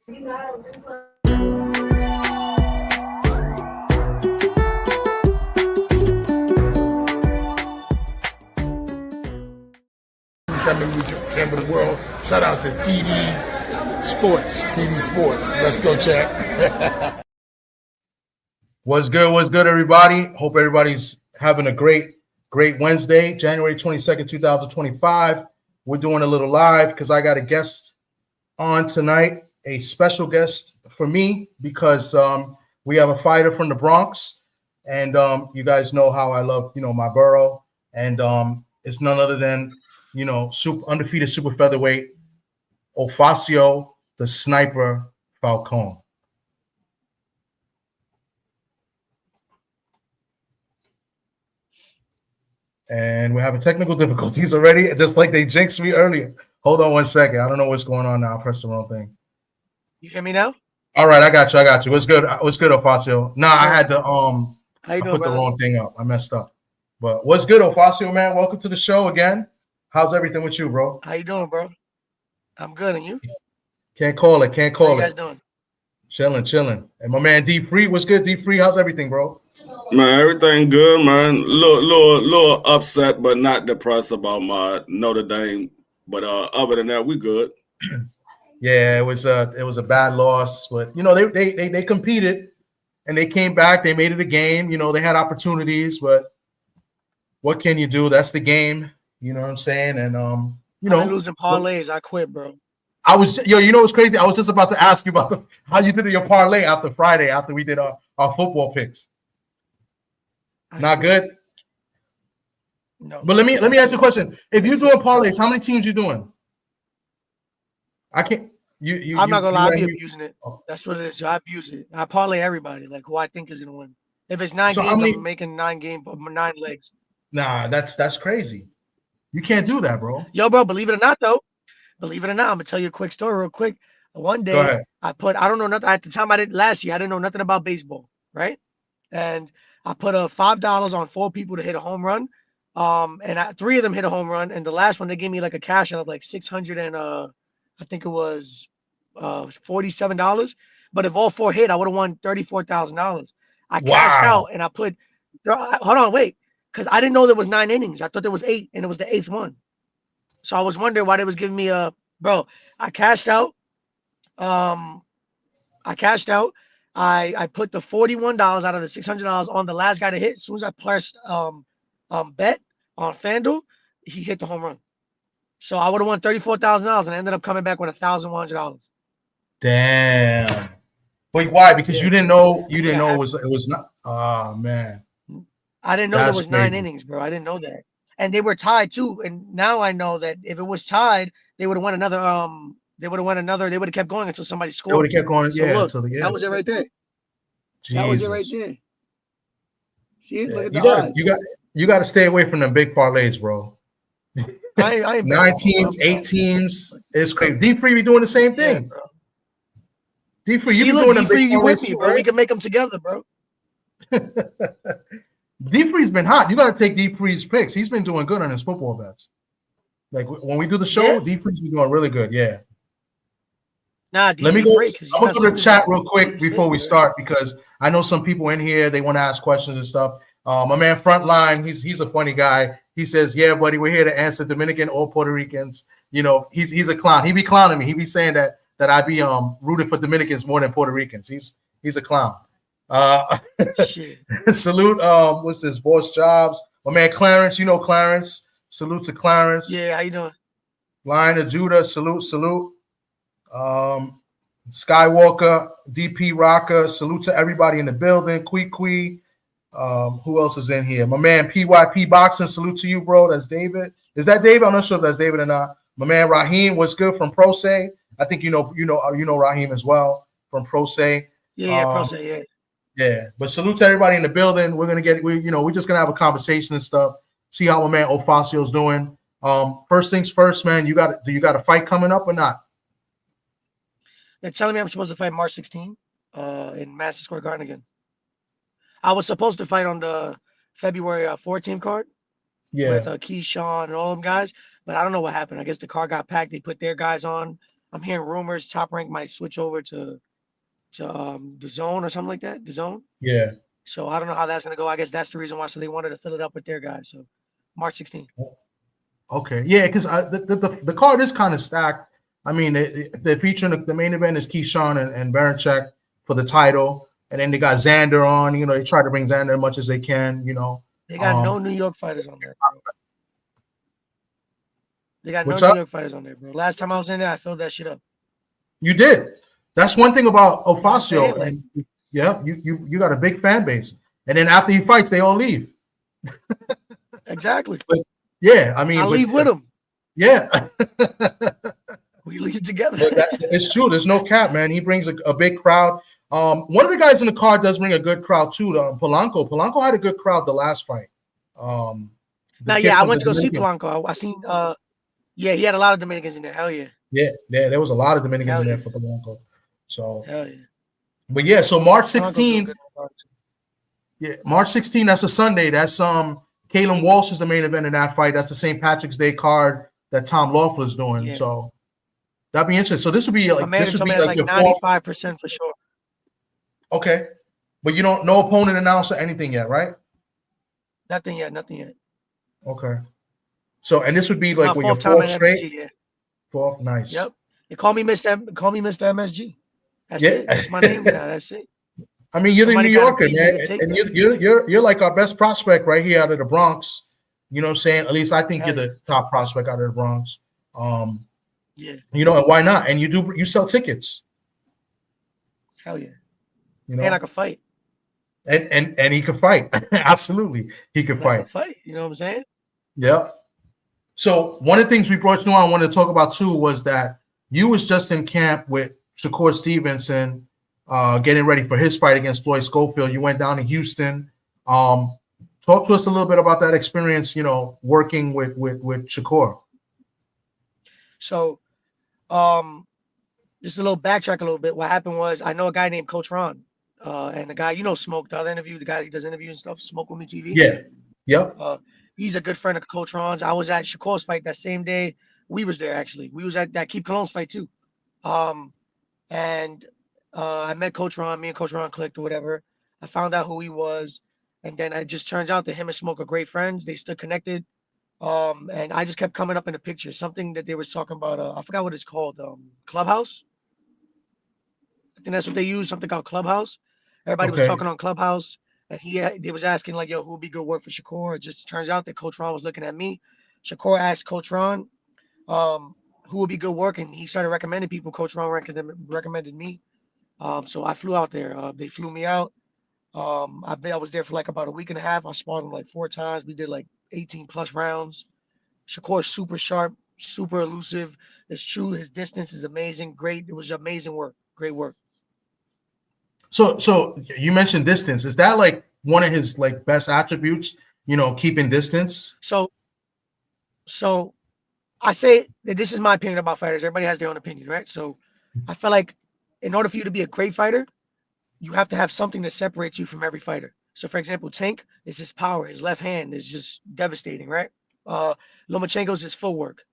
Chamber of the world. Shout out to TD Sports. TD Sports. Let's go, chat. What's good, everybody? Hope everybody's having a great Wednesday, January 22nd, 2025. We're doing a little live because I got a guest on tonight, a special guest for me because we have a fighter from the Bronx, and you guys know how I love, my borough, and it's none other than, undefeated super featherweight Ofacio, the sniper Falcon. And we're having technical difficulties already, just like they jinxed me earlier. Hold on one second. I don't know what's going on now. I pressed the wrong thing. You hear me now? All right, I got you. What's good, Ofacio? Nah, I had to How you doing, put the wrong thing up. I messed up. But what's good, Ofacio, man? Welcome to the show again. How's everything with you, bro? How you doing, bro? I'm good, and you? Can't call it. How you guys doing? Chilling. And my man D Free, what's good, D Free? How's everything, bro? Man, everything good, man. Little upset, but not depressed about my Notre Dame. But other than that, we good. Yeah, it was a bad loss, but they competed and they came back. They made it a game. They had opportunities, but what can you do? That's the game. You know what I'm saying? And losing parlays, I quit, bro. What's crazy? I was just about to ask you about how you did your parlay after Friday, after we did our football picks. Not good. No. But let me ask you a question. If you're doing parlays, how many teams you doing? I can't. I'm not gonna lie. I be abusing it. That's what it is. I abuse it. I parlay everybody, like who I think is gonna win. If it's 9 games, I'm making 9 legs. Nah, that's crazy. You can't do that, bro. Yo, bro, believe it or not, I'm gonna tell you a quick story real quick. One day I don't know nothing at the time. Last year I didn't know nothing about baseball, right? And I put $5 on 4 people to hit a home run. And 3 of them hit a home run, and the last one they gave me like a cash out of like 600 and I think it was $47. But if all 4 hit, I would have won $34,000. I cashed out and I put hold on, wait. Because I didn't know there was 9 innings. I thought there was 8, and it was the 8th one. So I was wondering why they was giving me bro. I cashed out. I put the $41 out of the $600 on the last guy to hit. As soon as I pressed bet on FanDuel, he hit the home run. So I would have won $34,000, and I ended up coming back with $1,100. Damn. Wait, why? Because you didn't know. You didn't know it was not. Oh man. I didn't know there was 9 innings, bro. I didn't know that. And they were tied too. And now I know that if it was tied, they would have won another. They would have kept going until somebody scored. They would have kept going. So yeah. Look, that was it right there. Jesus. That was it right there. See, look at the odds. You got to stay away from them big parlays, bro. I 9 teams, 8 teams. It's crazy. D Free be doing the same thing. Yeah, D Free, you be doing them big parlays with me, bro. Right? We can make them together, bro. D Free's been hot. You got to take D Free's picks. He's been doing good on his football bets. Like when we do the show, D Free's been doing really good. Yeah. Nah, let me go. I'm gonna go to the chat real quick before we start because I know some people in here they want to ask questions and stuff. My man Frontline, he's a funny guy. He says, "Yeah, buddy, we're here to answer Dominican or Puerto Ricans." He's a clown. He be clowning me. He be saying that I be rooting for Dominicans more than Puerto Ricans. He's a clown. Salute. What's this? Boss Jobs. My man Clarence. Clarence. Salute to Clarence. Yeah, how you doing? Lion of Judah. Salute. Skywalker, DP Rocker. Salute to everybody in the building. Kui. Who else is in here? My man PYP Boxing. Salute to you, bro. That's David. Is that David? I'm not sure if that's David or not. My man Raheem. What's good from Pro Se? I think you know Raheem as well from Pro Se. Yeah, Pro Se. Yeah. Yeah, but salute to everybody in the building. We're just gonna have a conversation and stuff. See how my man Ofacio's doing. First things first, man. Do you got a fight coming up or not? They're telling me I'm supposed to fight March 16 in Madison Square Garden again. I was supposed to fight on the February 14th card with Keyshawn and all them guys, but I don't know what happened. I guess the card got packed. They put their guys on. I'm hearing rumors Top Rank might switch over to the Zone or something like that. The Zone. Yeah. So I don't know how that's gonna go. I guess that's the reason why. So they wanted to fill it up with their guys. So March 16th. Okay. Yeah, because the card is kind of stacked. I mean, they're featuring the main event is Keyshawn and Baranchek for the title, and then they got Xander on. You know, they try to bring Xander as much as they can. You know, they got no New York fighters on there, bro. They got no New York fighters on there, bro. Last time I was in there, I filled that shit up. You did. That's one thing about Ofacio. You know and yeah, you got a big fan base, and then after he fights, they all leave. Exactly. But, yeah, I mean, I leave with him. Yeah. We leave together. It's true. There's no cap, man. He brings a big crowd. One of the guys in the card does bring a good crowd too. Polanco. Polanco had a good crowd the last fight. I went to go see Polanco. I seen. Yeah, he had a lot of Dominicans in there. Hell yeah. Yeah, there was a lot of Dominicans in there for Polanco. So. Hell yeah. But yeah, so March 16. Yeah, March 16. That's a Sunday. That's Kalen Walsh is the main event in that fight. That's the St. Patrick's Day card that Tom Loeffler's doing. Yeah. So that'd be interesting. So this would be like 95% for sure. Okay, but you don't no opponent announced or anything yet, right? Nothing yet. Okay. So and this would be like when you're fourth straight. MSG, yeah. Fourth, nice. Yep. They call me Mr. MSG. That's it. That's my name now. That's it. I mean, you're the New Yorker, man, and you're like our best prospect right here out of the Bronx. You know what I'm saying? At least I think you're the top prospect out of the Bronx. Yeah. You know, and why not? And you sell tickets. Hell yeah. You know, and I can fight. And he could fight. Absolutely, he could fight. You know what I'm saying? Yeah. So one of the things we brought you on, I wanted to talk about too, was that you was just in camp with Shakur Stevenson, getting ready for his fight against Floyd Schofield. You went down to Houston. Talk to us a little bit about that experience, you know, working with Shakur. So, just a little backtrack a little bit. What happened was I know a guy named Coach Ron, and the guy, you know, Smoke, the other interview, the guy he does interviews and stuff, Smoke with Me TV. Yeah. Yep. He's a good friend of Coach Ron's. I was at Shakur's fight that same day. We was there actually. We was at that Keith Cologne's fight too. And I met Coach Ron. Me and Coach Ron clicked or whatever. I found out who he was, and then it just turns out that him and Smoke are great friends. They still connected. And I just kept coming up in the picture. Something that they were talking about. I forgot what it's called. Clubhouse. I think that's what they use. Something called Clubhouse. Everybody was talking on Clubhouse, and they was asking like, "Yo, who would be good work for Shakur?" It just turns out that Coach Ron was looking at me. Shakur asked Coach Ron, who would be good work, and he started recommending people. Coach Ron recommended me. So I flew out there. They flew me out. I was there for like about a week and a half. I sparred him like 4 times. We did like 18 plus rounds. Shakur's super sharp, super elusive. It's true. His distance is amazing. Great. It was amazing work. Great work. So you mentioned distance. Is that like one of his like best attributes? You know, keeping distance. So I say that this is my opinion about fighters. Everybody has their own opinion, right? So I feel like in order for you to be a great fighter, you have to have something that separates you from every fighter. So for example, Tank is his power. His left hand is just devastating, right? Lomachenko's his footwork.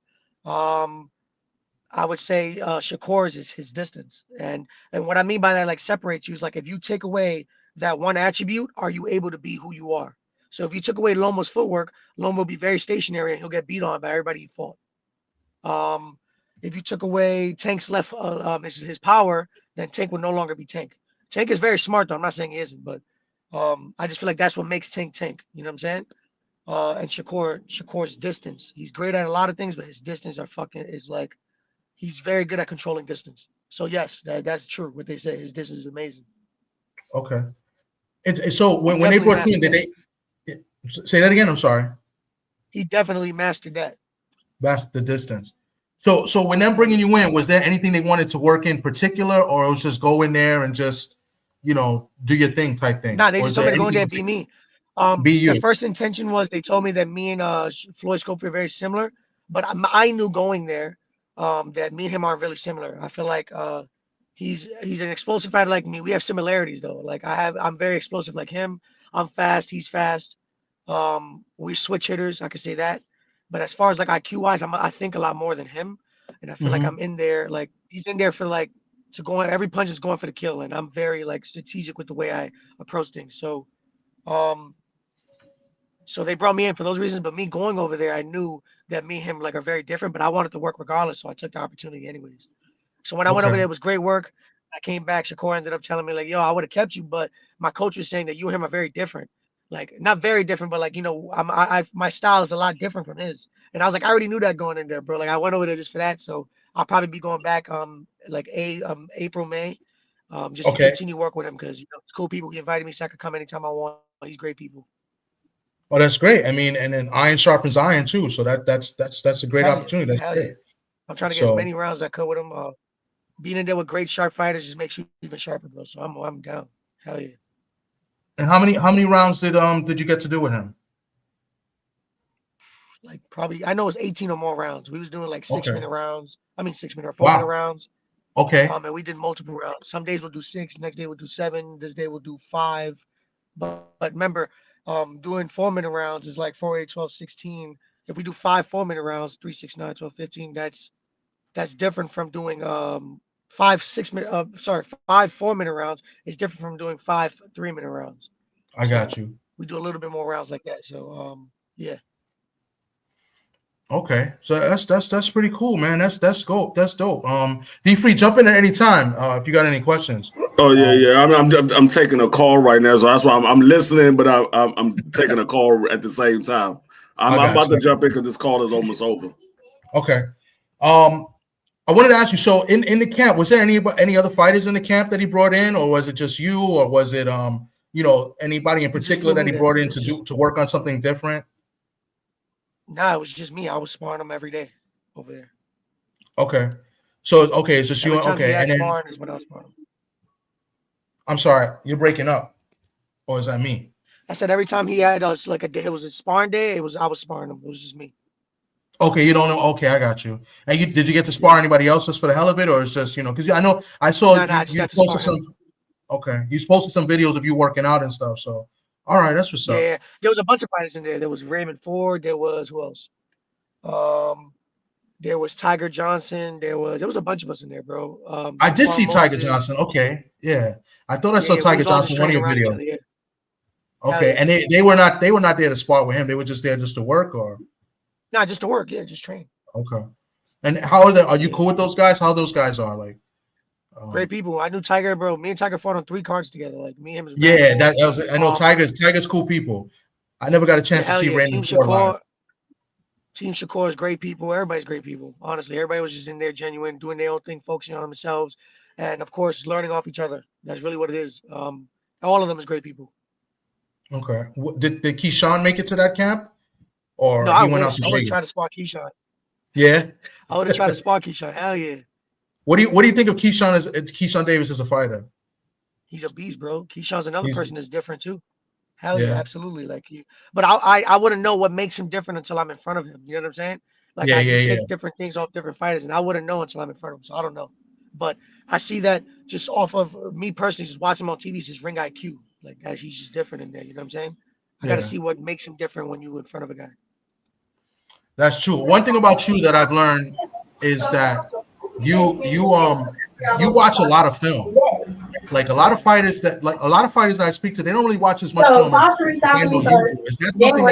I would say Shakur's is his distance. And what I mean by that, like separates you, is like if you take away that one attribute, are you able to be who you are? So if you took away Lomo's footwork, Lomo will be very stationary and he'll get beat on by everybody he fought. If you took away Tank's left his power, then Tank would no longer be Tank. Tank is very smart though. I'm not saying he isn't, but I just feel like that's what makes Tank Tank. You know what I'm saying? And Shakur's distance. He's great at a lot of things, but his distance is like he's very good at controlling distance. So yes, that's true. What they say, his distance is amazing. Okay. So when they brought you in, did they say that again? I'm sorry. He definitely mastered that. That's the distance. So when them bringing you in, was there anything they wanted to work in particular, or it was just go in there and just, you know, do your thing type thing? Nah, they just told me to go in there and be me. Be you. The first intention was they told me that me and Floyd Schofield are very similar, but I knew going there that me and him aren't really similar. I feel like he's an explosive fighter like me. We have similarities though. Like I'm very explosive like him. I'm fast. He's fast. We switch hitters. I could say that. But as far as like IQ wise, I think a lot more than him. and I feel like I'm in there. Like he's in there for like to go on. Every punch is going for the kill, and I'm very like strategic with the way I approach things. Um, so they brought me in for those reasons. But me going over there, I knew that me and him like are very different. But I wanted to work regardless, so I took the opportunity anyways. So when I went over there, it was great work. I came back. Shakur ended up telling me like, "Yo, I would have kept you, but my coach was saying that you and him are very different. Like not very different, but like my style is a lot different from his." And I was like, I already knew that going in there, bro. Like I went over there just for that. So I'll probably be going back like April, May, just to continue work with him because it's cool people. He invited me so I could come anytime I want. He's great people. Well, that's great. I mean, and then iron sharpens iron too. So that's a great opportunity. That's great. Yeah. I'm trying to get as many rounds as I could with him. Being in there with great sharp fighters just makes you even sharper, bro. So I'm down. Hell yeah. And how many rounds did you get to do with him? Like probably I know it was 18 or more rounds. We was doing like 6-minute rounds. I mean 6-minute or 4-minute rounds. Okay. And we did multiple rounds. Some days we'll do 6, next day we'll do 7, this day we'll do 5. But remember, doing 4-minute rounds is like 4, 8, 12, 16. If we do 5 4-minute rounds, 3, 6, 9, 12, 15, that's different from doing 5 4-minute rounds. It's different from doing 5 3-minute rounds. I got you. We do a little bit more rounds like that. So yeah. Okay, so that's pretty cool, man. That's dope. That's dope. D Free, jump in at any time if you got any questions. Oh yeah. I'm taking a call right now, so that's why I'm listening, but I'm taking a call at the same time. I'm about to jump in because this call is almost over. Okay. I wanted to ask you. So in the camp, was there any other fighters in the camp that he brought in, or was it just you, or was it anybody in particular that he brought in to work on something different? Nah, it was just me. I was sparring him every day over there. Okay. So it's just you. Okay. And then sparring is when I was sparring him. I'm sorry, you're breaking up. Or is that me? I said every time he had us like a day, it was a sparring day. I was sparring him. It was just me. Okay, you don't know. Okay, I got you. And did you get to spar anybody else just for the hell of it, or it's just because I know I saw you posted some. Okay, you posted some videos of you working out and stuff. So, all right, that's what's up. Yeah, there was a bunch of fighters in there. There was Raymond Ford. There was who else? There was Tiger Johnson. There was a bunch of us in there, bro. I did see Tiger Johnson. Okay, yeah, I thought I saw Tiger Johnson in one of your videos. Yeah. Okay, and they were not there to spar with him. They were just there just to work, or no, just to work. Yeah, just train. Okay, and how are they? Are you cool with those guys? How those guys are like? Great people. I knew Tiger, bro. Me and Tiger fought on 3 cards together. Like me and him. Yeah, that was. I know Tiger's cool people. I never got a chance to see Raymond Ford. Team Shakur is great people. Everybody's great people. Honestly, everybody was just in there, genuine, doing their own thing, focusing on themselves, and of course, learning off each other. That's really what it is. All of them is great people. Okay. Did Keyshawn make it to that camp, or no? He went out to I would try to spar Keyshawn. Yeah. I would have tried to spar Keyshawn. Hell yeah. What do you think of Keyshawn Davis as a fighter? He's a beast, bro. Keyshawn's another person that's different too. Hell yeah, absolutely. Like you, but I wouldn't know what makes him different until I'm in front of him. You know what I'm saying? Like I can take different things off different fighters, and I wouldn't know until I'm in front of him. So I don't know. But I see that just off of me personally, just watching him on TV, it's his ring IQ. Like he's just different in there. You know what I'm saying? I got to see what makes him different when you're in front of a guy. That's true. One thing about you that I've learned is that you watch a lot of film. Like a lot of fighters that I speak to, they don't really watch as much film as you do. Is that something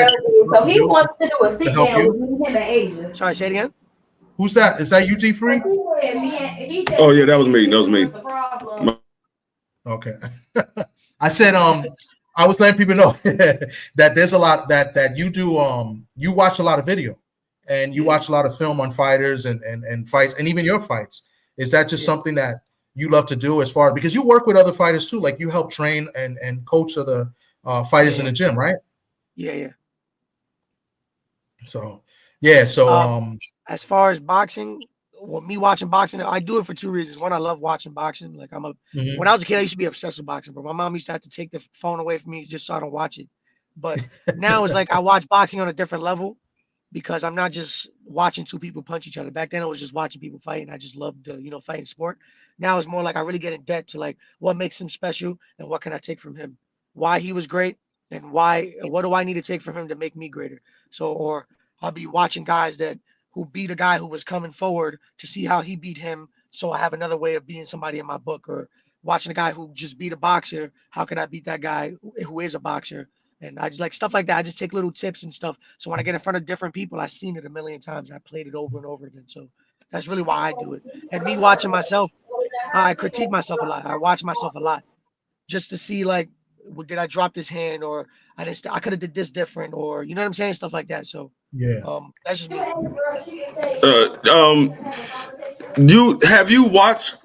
so he wants to do a sit down with him and Asia. Sorry, say it again. Who's that? Is that UT Free? Oh yeah, that was me. That was me. Okay. I said I was letting people know that there's a lot that you do you watch a lot of video and you watch a lot of film on fighters and fights and even your fights. Is that just something that you love to do as far because you work with other fighters too, like you help train and coach other fighters in the gym, right? Yeah. So as far as boxing, me watching boxing, I do it for 2 reasons. One, I love watching boxing. Like when I was a kid, I used to be obsessed with boxing, but my mom used to have to take the phone away from me just so I don't watch it. But now it's like I watch boxing on a different level because I'm not just watching 2 people punch each other. Back then, I was just watching people fight, and I just loved fighting sport. Now it's more like I really get in depth to like what makes him special and what can I take from him, why he was great, and what do I need to take from him to make me greater. So, or I'll be watching guys who beat a guy who was coming forward to see how he beat him. So I have another way of being somebody in my book, or watching a guy who just beat a boxer. How can I beat that guy who is a boxer? And I just like stuff like that. I just take little tips and stuff. So when I get in front of different people, I've seen it a million times. I played it over and over again. So that's really why I do it. And me watching myself, I critique myself a lot. I watch myself a lot just to see like, did I drop this hand, or I could have did this different, or you know what I'm saying, stuff like that. So yeah, that's just me. Have you watched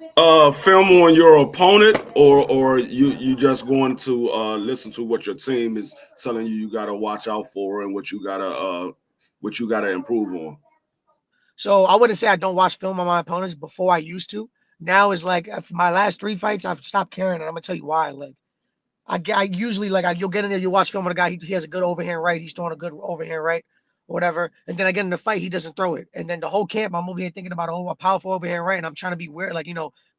film on your opponent, or you just going to listen to what your team is telling you got to watch out for and what you gotta improve on? So I wouldn't say I don't watch film on my opponents. Before I used to. Now is like my last 3 fights, I've stopped caring, and I'm gonna tell you why. Like I usually you'll get in there, you watch film on a guy, he has a good overhand right, he's throwing a good overhand right, or whatever, and then I get in the fight, he doesn't throw it, and then the whole camp I'm over here thinking about a powerful overhand right, and I'm trying to be weird, like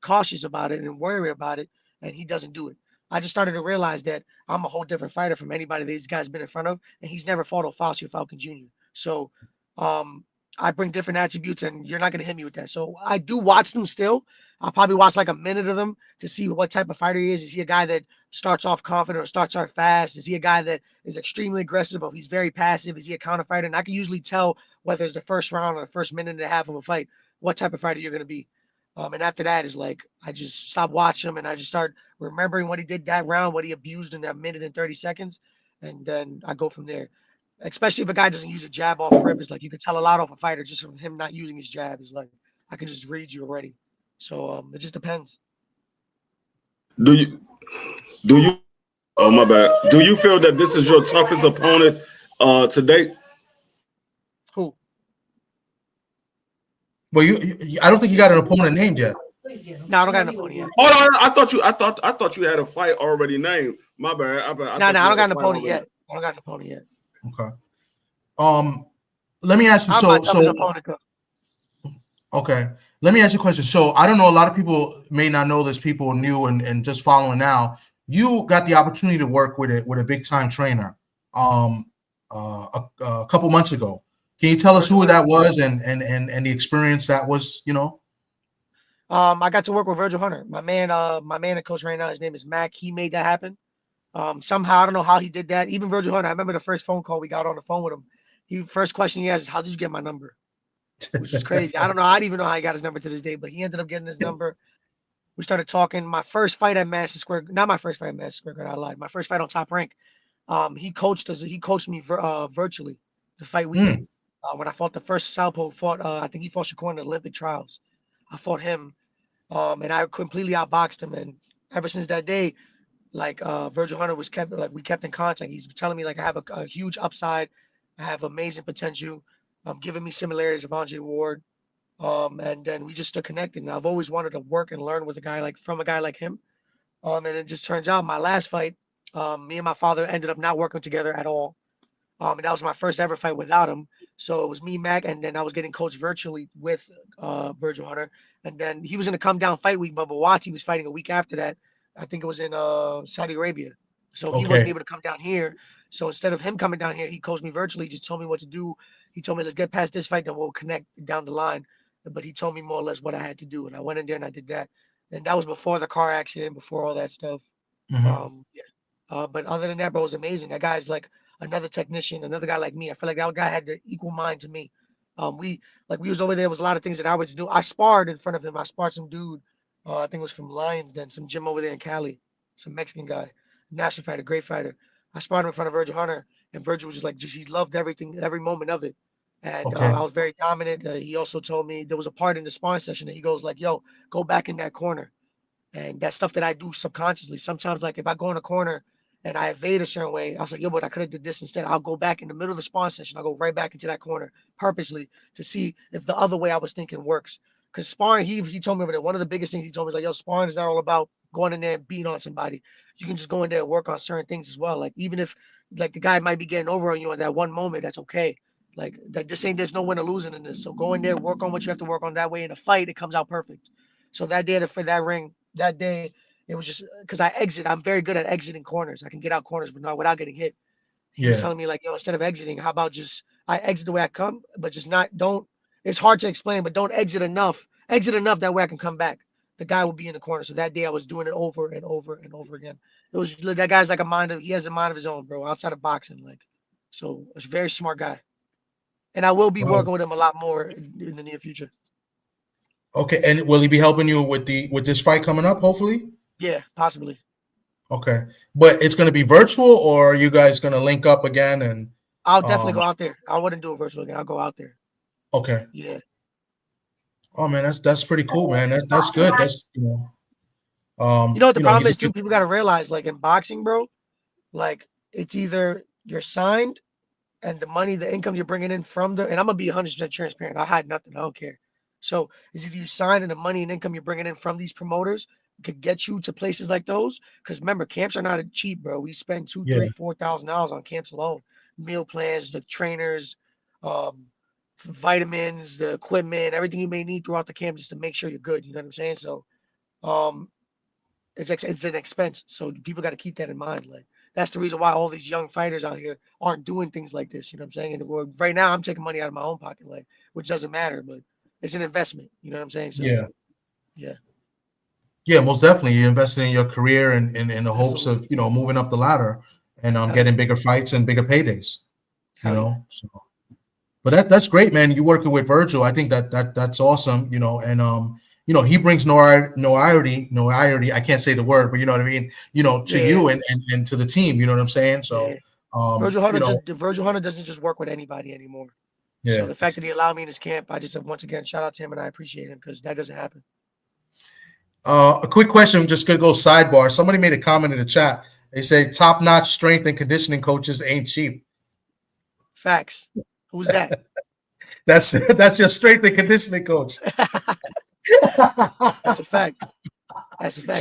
cautious about it and worried about it, and he doesn't do it. I just started to realize that I'm a whole different fighter from anybody these guys been in front of, and he's never fought Ofacio Falcon Jr. So I bring different attributes, and you're not going to hit me with that. So I do watch them still. I'll probably watch like a minute of them to see what type of fighter he is. Is he a guy that starts off confident or starts off fast? Is he a guy that is extremely aggressive, or he's very passive? Is he a counter fighter? And I can usually tell whether it's the first round or the first minute and a half of a fight, what type of fighter you're going to be. And after that is like, I just stop watching him, and I just start remembering what he did that round, what he abused in that minute and 30 seconds. And then I go from there. Especially if a guy doesn't use a jab off rip, it's like you can tell a lot off a fighter just from him not using his jab. It's like I can just read you already. So it just depends. Do you? Oh my bad. Do you feel that this is your toughest opponent to date? Who? Well, I don't think you got an opponent named yet. No, I don't got an opponent yet. Oh, no, I thought you had a fight already named. My bad. No, I don't got an opponent yet. I don't got an opponent yet. Okay. Let me ask you. Okay. Let me ask you a question. So I don't know. A lot of people may not know this. People new and just following now. You got the opportunity to work with a big time trainer, a couple months ago. Can you tell us who that was and the experience that was? I got to work with Virgil Hunter, my man and coach right now. His name is Mac. He made that happen. Somehow, I don't know how he did that. Even Virgil Hunter, I remember the first phone call we got on the phone with him. First question he asked is, how did you get my number? Which is crazy. I don't know. I don't even know how he got his number to this day, but he ended up getting his number. We started talking. My first fight at Madison Square, not my first fight at Madison Square Garden, I lied. My first fight on Top Rank. He coached us. He coached me virtually the fight weekend. When I fought the first Southpaw, I think he fought Shakur in the Olympic trials. I fought him, and I completely outboxed him. And ever since that day, like Virgil Hunter we kept in contact. He's telling me like I have a huge upside. I have amazing potential. Giving me similarities of Andre Ward. And then we just stay connected. And I've always wanted to work and learn with a guy like him. And it just turns out my last fight, me and my father ended up not working together at all. And that was my first ever fight without him. So it was me, Mac, and then I was getting coached virtually with Virgil Hunter. And then he was going to come down fight week, but Bawati was fighting a week after that. I think it was in Saudi Arabia. So he wasn't able to come down here. So instead of him coming down here, he coached me virtually, just told me what to do. He told me, let's get past this fight, then we'll connect down the line. But he told me more or less what I had to do. And I went in there and I did that. And that was before the car accident, before all that stuff. Mm-hmm. But other than that, bro, it was amazing. That guy's like another technician, another guy like me. I feel like that guy had the equal mind to me. We was over there. Was a lot of things that I would do. I sparred in front of him. I sparred some dude. I think it was from Lions, then some gym over there in Cali, some Mexican guy, national fighter, great fighter. I sparred him in front of Virgil Hunter, and Virgil was just he loved everything, every moment of it. And I was very dominant. He also told me there was a part in the sparring session that he goes like, yo, go back in that corner. And that's stuff that I do subconsciously. Sometimes, like if I go in a corner and I evade a certain way, I was like, yo, but I could have did this instead. I'll go back in the middle of the sparring session. I'll go right back into that corner purposely to see if the other way I was thinking works. Because sparring, he told me about it. One of the biggest things he told me is like, yo, sparring is not all about going in there and beating on somebody. You can just go in there and work on certain things as well. Like even if like the guy might be getting over on you at that one moment, that's okay. Like that, there's no win or losing in this. So go in there, work on what you have to work on. That way in a fight, it comes out perfect. So that day for that ring, that day, it was just because I'm very good at exiting corners. I can get out corners, but not without getting hit. He was telling me like, yo, instead of exiting, how about just I exit the way I come, but just don't it's hard to explain, but don't exit enough. Exit enough that way I can come back. The guy will be in the corner. So that day I was doing it over and over and over again. It was that guy's like he has a mind of his own, bro, outside of boxing. Like, so it's a very smart guy. And I will be working with him a lot more in the near future. Okay, and will he be helping you with this fight coming up, hopefully? Yeah, possibly. Okay, but it's going to be virtual, or are you guys going to link up again? And I'll definitely go out there. I wouldn't do it virtual again. I'll go out there. Okay. Yeah. Oh man, that's pretty cool, man. That's good. That's you know what the problem is too? People got to realize, like in boxing, bro, like it's either you're signed and the money, the income you're bringing in from and I'm gonna be 100% transparent. I hide nothing. I don't care. So it's either you sign and the money and income you're bringing in from these promoters could get you to places like those. Because remember, camps are not cheap, bro. We spend $2,000, $3,000, $4,000 on camps alone. Meal plans, the trainers, vitamins, the equipment, everything you may need throughout the camp just to make sure you're good. You know what I'm saying? So, it's an expense. So people got to keep that in mind. Like that's the reason why all these young fighters out here aren't doing things like this. You know what I'm saying? And right now I'm taking money out of my own pocket, like which doesn't matter, but it's an investment. You know what I'm saying? So, yeah, most definitely. You're investing in your career and in the hopes of moving up the ladder and getting bigger fights and bigger paydays. So. But that's great, man. You working with Virgil, I think that's awesome. And he brings notoriety. I can't say the word, but you know what I mean. To you and to the team. You know what I'm saying. So Virgil Hunter doesn't just work with anybody anymore. Yeah. So the fact that he allowed me in his camp, I just once again shout out to him and I appreciate him because that doesn't happen. A quick question, just gonna go sidebar. Somebody made a comment in the chat. They say top-notch strength and conditioning coaches ain't cheap. Facts. Who's that? That's your strength and conditioning coach. That's a fact. That's a fact.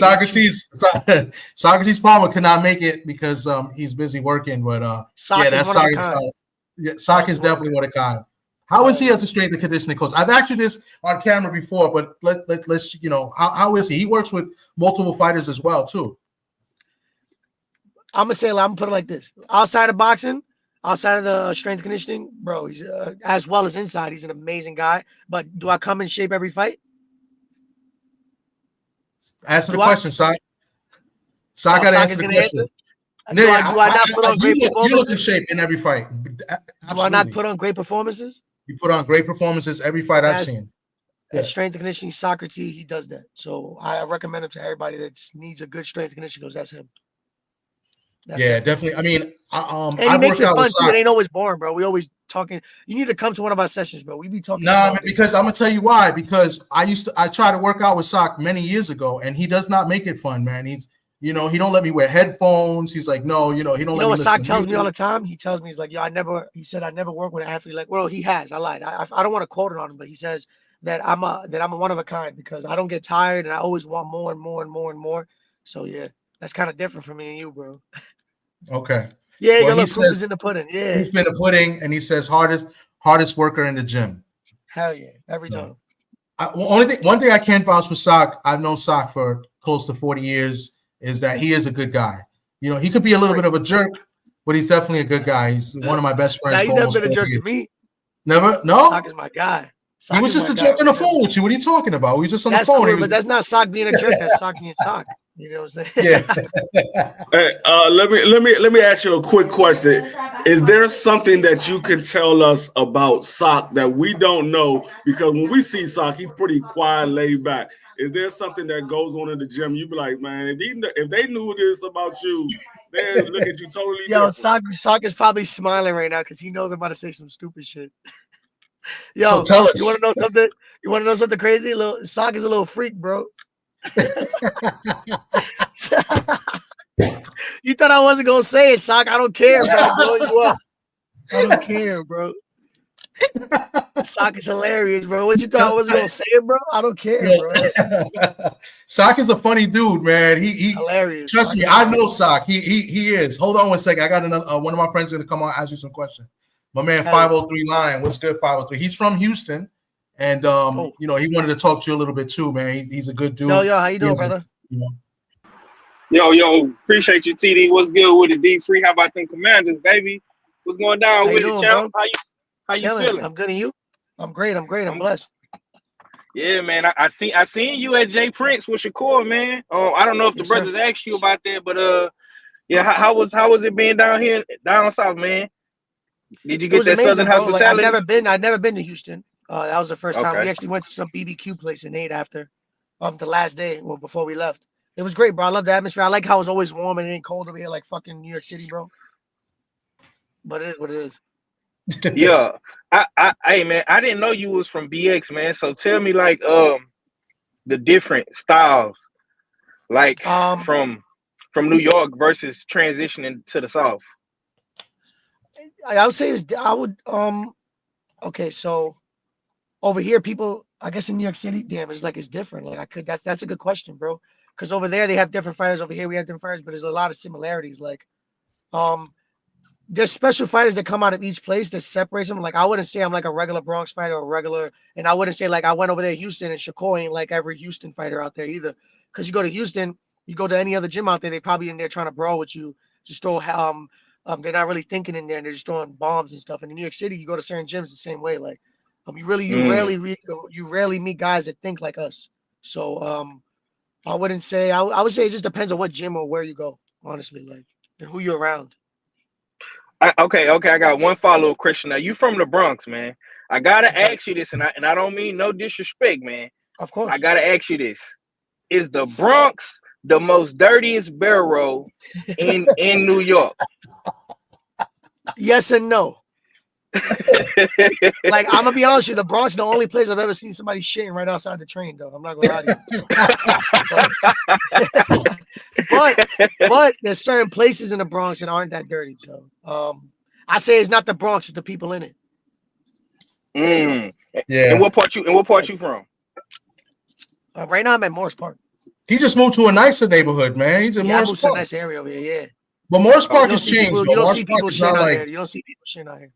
Socrates Palmer cannot make it because he's busy working. But Sock is definitely one of a kind. How is he as a strength and conditioning coach? I've asked you this on camera before, but let's how is he? He works with multiple fighters as well too. I'm gonna put it like this: outside of boxing, outside of the strength and conditioning, bro, he's as well as inside. He's an amazing guy. But do I come in shape every fight? Answer the question, Sock. Sock got to answer the question. Do I not put on great performances? You look in shape in every fight. Absolutely. Do I not put on great performances? You put on great performances every fight I've seen. Strength and conditioning, Socrates, he does that. So I recommend him to everybody that needs a good strength and conditioning coach. That's him. Definitely. I mean, and he makes it fun too. It ain't always boring, bro. We always talking. You need to come to one of our sessions, bro. We be talking. Because I'm gonna tell you why. Because I tried to work out with Sock many years ago, and he does not make it fun, man. He's he don't let me wear headphones. He's like, no, he don't let me listen. You know what Sock tells me all the time? He tells me, he's like, yo, I never worked with an athlete like, well, he has. I lied. I don't want to quote it on him, but he says that I'm a one of a kind because I don't get tired and I always want more and more and more and more. So yeah, that's kind of different for me and you, bro. Okay. Yeah, well, he says proof is in the pudding. Yeah. Proof in the pudding, and he says hardest worker in the gym. Hell yeah, every time. One thing I can vouch for Sock, I've known Sock for close to 40 years, is that he is a good guy. He could be a little bit of a jerk, but he's definitely a good guy. He's one of my best friends. He's never been a jerk to me. Never? No? Sock is my guy. He was just a jerk on the phone with you. What are you talking about? We were just on the phone. Cool, but that's not Sock being a jerk. That's Sock being Sock. You know what I'm saying? Yeah. Hey, let me ask you a quick question. Is there something that you can tell us about Sock that we don't know? Because when we see Sock, he's pretty quiet, laid back. Is there something that goes on in the gym? You be like, man, if they knew this about you, they look at you totally different. Sock is probably smiling right now because he knows I'm about to say some stupid shit. Yo, so tell us. You want to know something? You want to know something crazy? Sock is a little freak, bro. You thought I wasn't gonna say it, Sock. I don't care, bro. I'm blowing you up. I don't care, bro. Sock is hilarious, bro. What you thought I wasn't gonna say it, bro? I don't care, bro. Sock is a funny dude, man. He hilarious. Trust me, I know Sock. He is. Hold on one second. I got another one of my friends gonna come on and ask you some questions. My man 503 Lion. What's good, 503? He's from Houston. And he wanted to talk to you a little bit too, man. He's a good dude. Yo, how you doing, brother? Yo, appreciate you, TD. What's good with the D3? How about them Commanders, baby? What's going down with it, champ? How you feeling? I'm good, and you? I'm great. I'm blessed. Yeah, man. I seen you at J Prince with Shakur, man. I don't know if the brothers asked you about that, but yeah, how was it being down south, man? Did you get that amazing, southern bro. Like hospitality? I've never been to Houston. That was the first time. We actually went to some BBQ place and ate after the last day, before we left. It was great, bro. I love the atmosphere. I like how it's always warm and it ain't cold over here like fucking New York City, bro. But it is what it is. Yeah. Hey man, I didn't know you was from BX, man. So tell me like the different styles, like from New York versus transitioning to the South. I would say okay, so over here people, I guess in New York City, damn, it's different. Like that's a good question, bro. Because over there they have different fighters, over here we have different fighters, but there's a lot of similarities. Like there's special fighters that come out of each place that separates them. Like I wouldn't say I'm like a regular Bronx fighter and I wouldn't say like I went over there to Houston and Shakur ain't like every Houston fighter out there either. Because you go to Houston, you go to any other gym out there, they probably in there trying to brawl with you, just throw they're not really thinking in there and they're just throwing bombs and stuff. And in New York City, you go to certain gyms the same way. Like you rarely meet guys that think like us. So I wouldn't say I would say it just depends on what gym or where you go, honestly, like and who you're around. Okay. I got one follow-up question. Now, you from the Bronx, man. I gotta ask you this, and I don't mean no disrespect, man. Of course. I gotta ask you this: is the Bronx the most dirtiest borough in New York? Yes and no. Like I'm gonna be honest with you, the Bronx, the only place I've ever seen somebody shitting right outside the train, though. I'm not gonna lie to you. but there's certain places in the Bronx that aren't that dirty. So I say it's not the Bronx, it's the people in it. Yeah. And what part you from? Right now I'm at Morris Park. He just moved to a nicer neighborhood, man. He's in Morris Park. A nice area over here, yeah. But Morris Park has changed. You don't see people shitting out here. You don't see people shitting out here.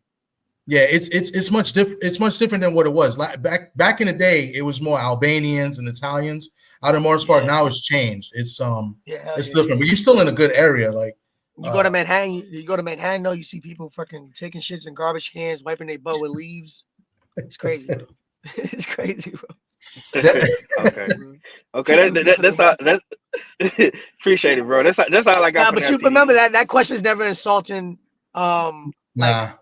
Yeah, it's much different. It's much different than what it was. Back in the day, it was more Albanians and Italians out in Morris Park. Now it's changed. It's different. But you're still in a good area. Like you go to Manhattan. You go to Manhattan. Though you see people fucking taking shits in garbage cans, wiping their butt with leaves. It's crazy, bro. It's crazy, bro. Okay. That's all. That's appreciate it, bro. That's all I got. But you remember that question is never insulting. Nah.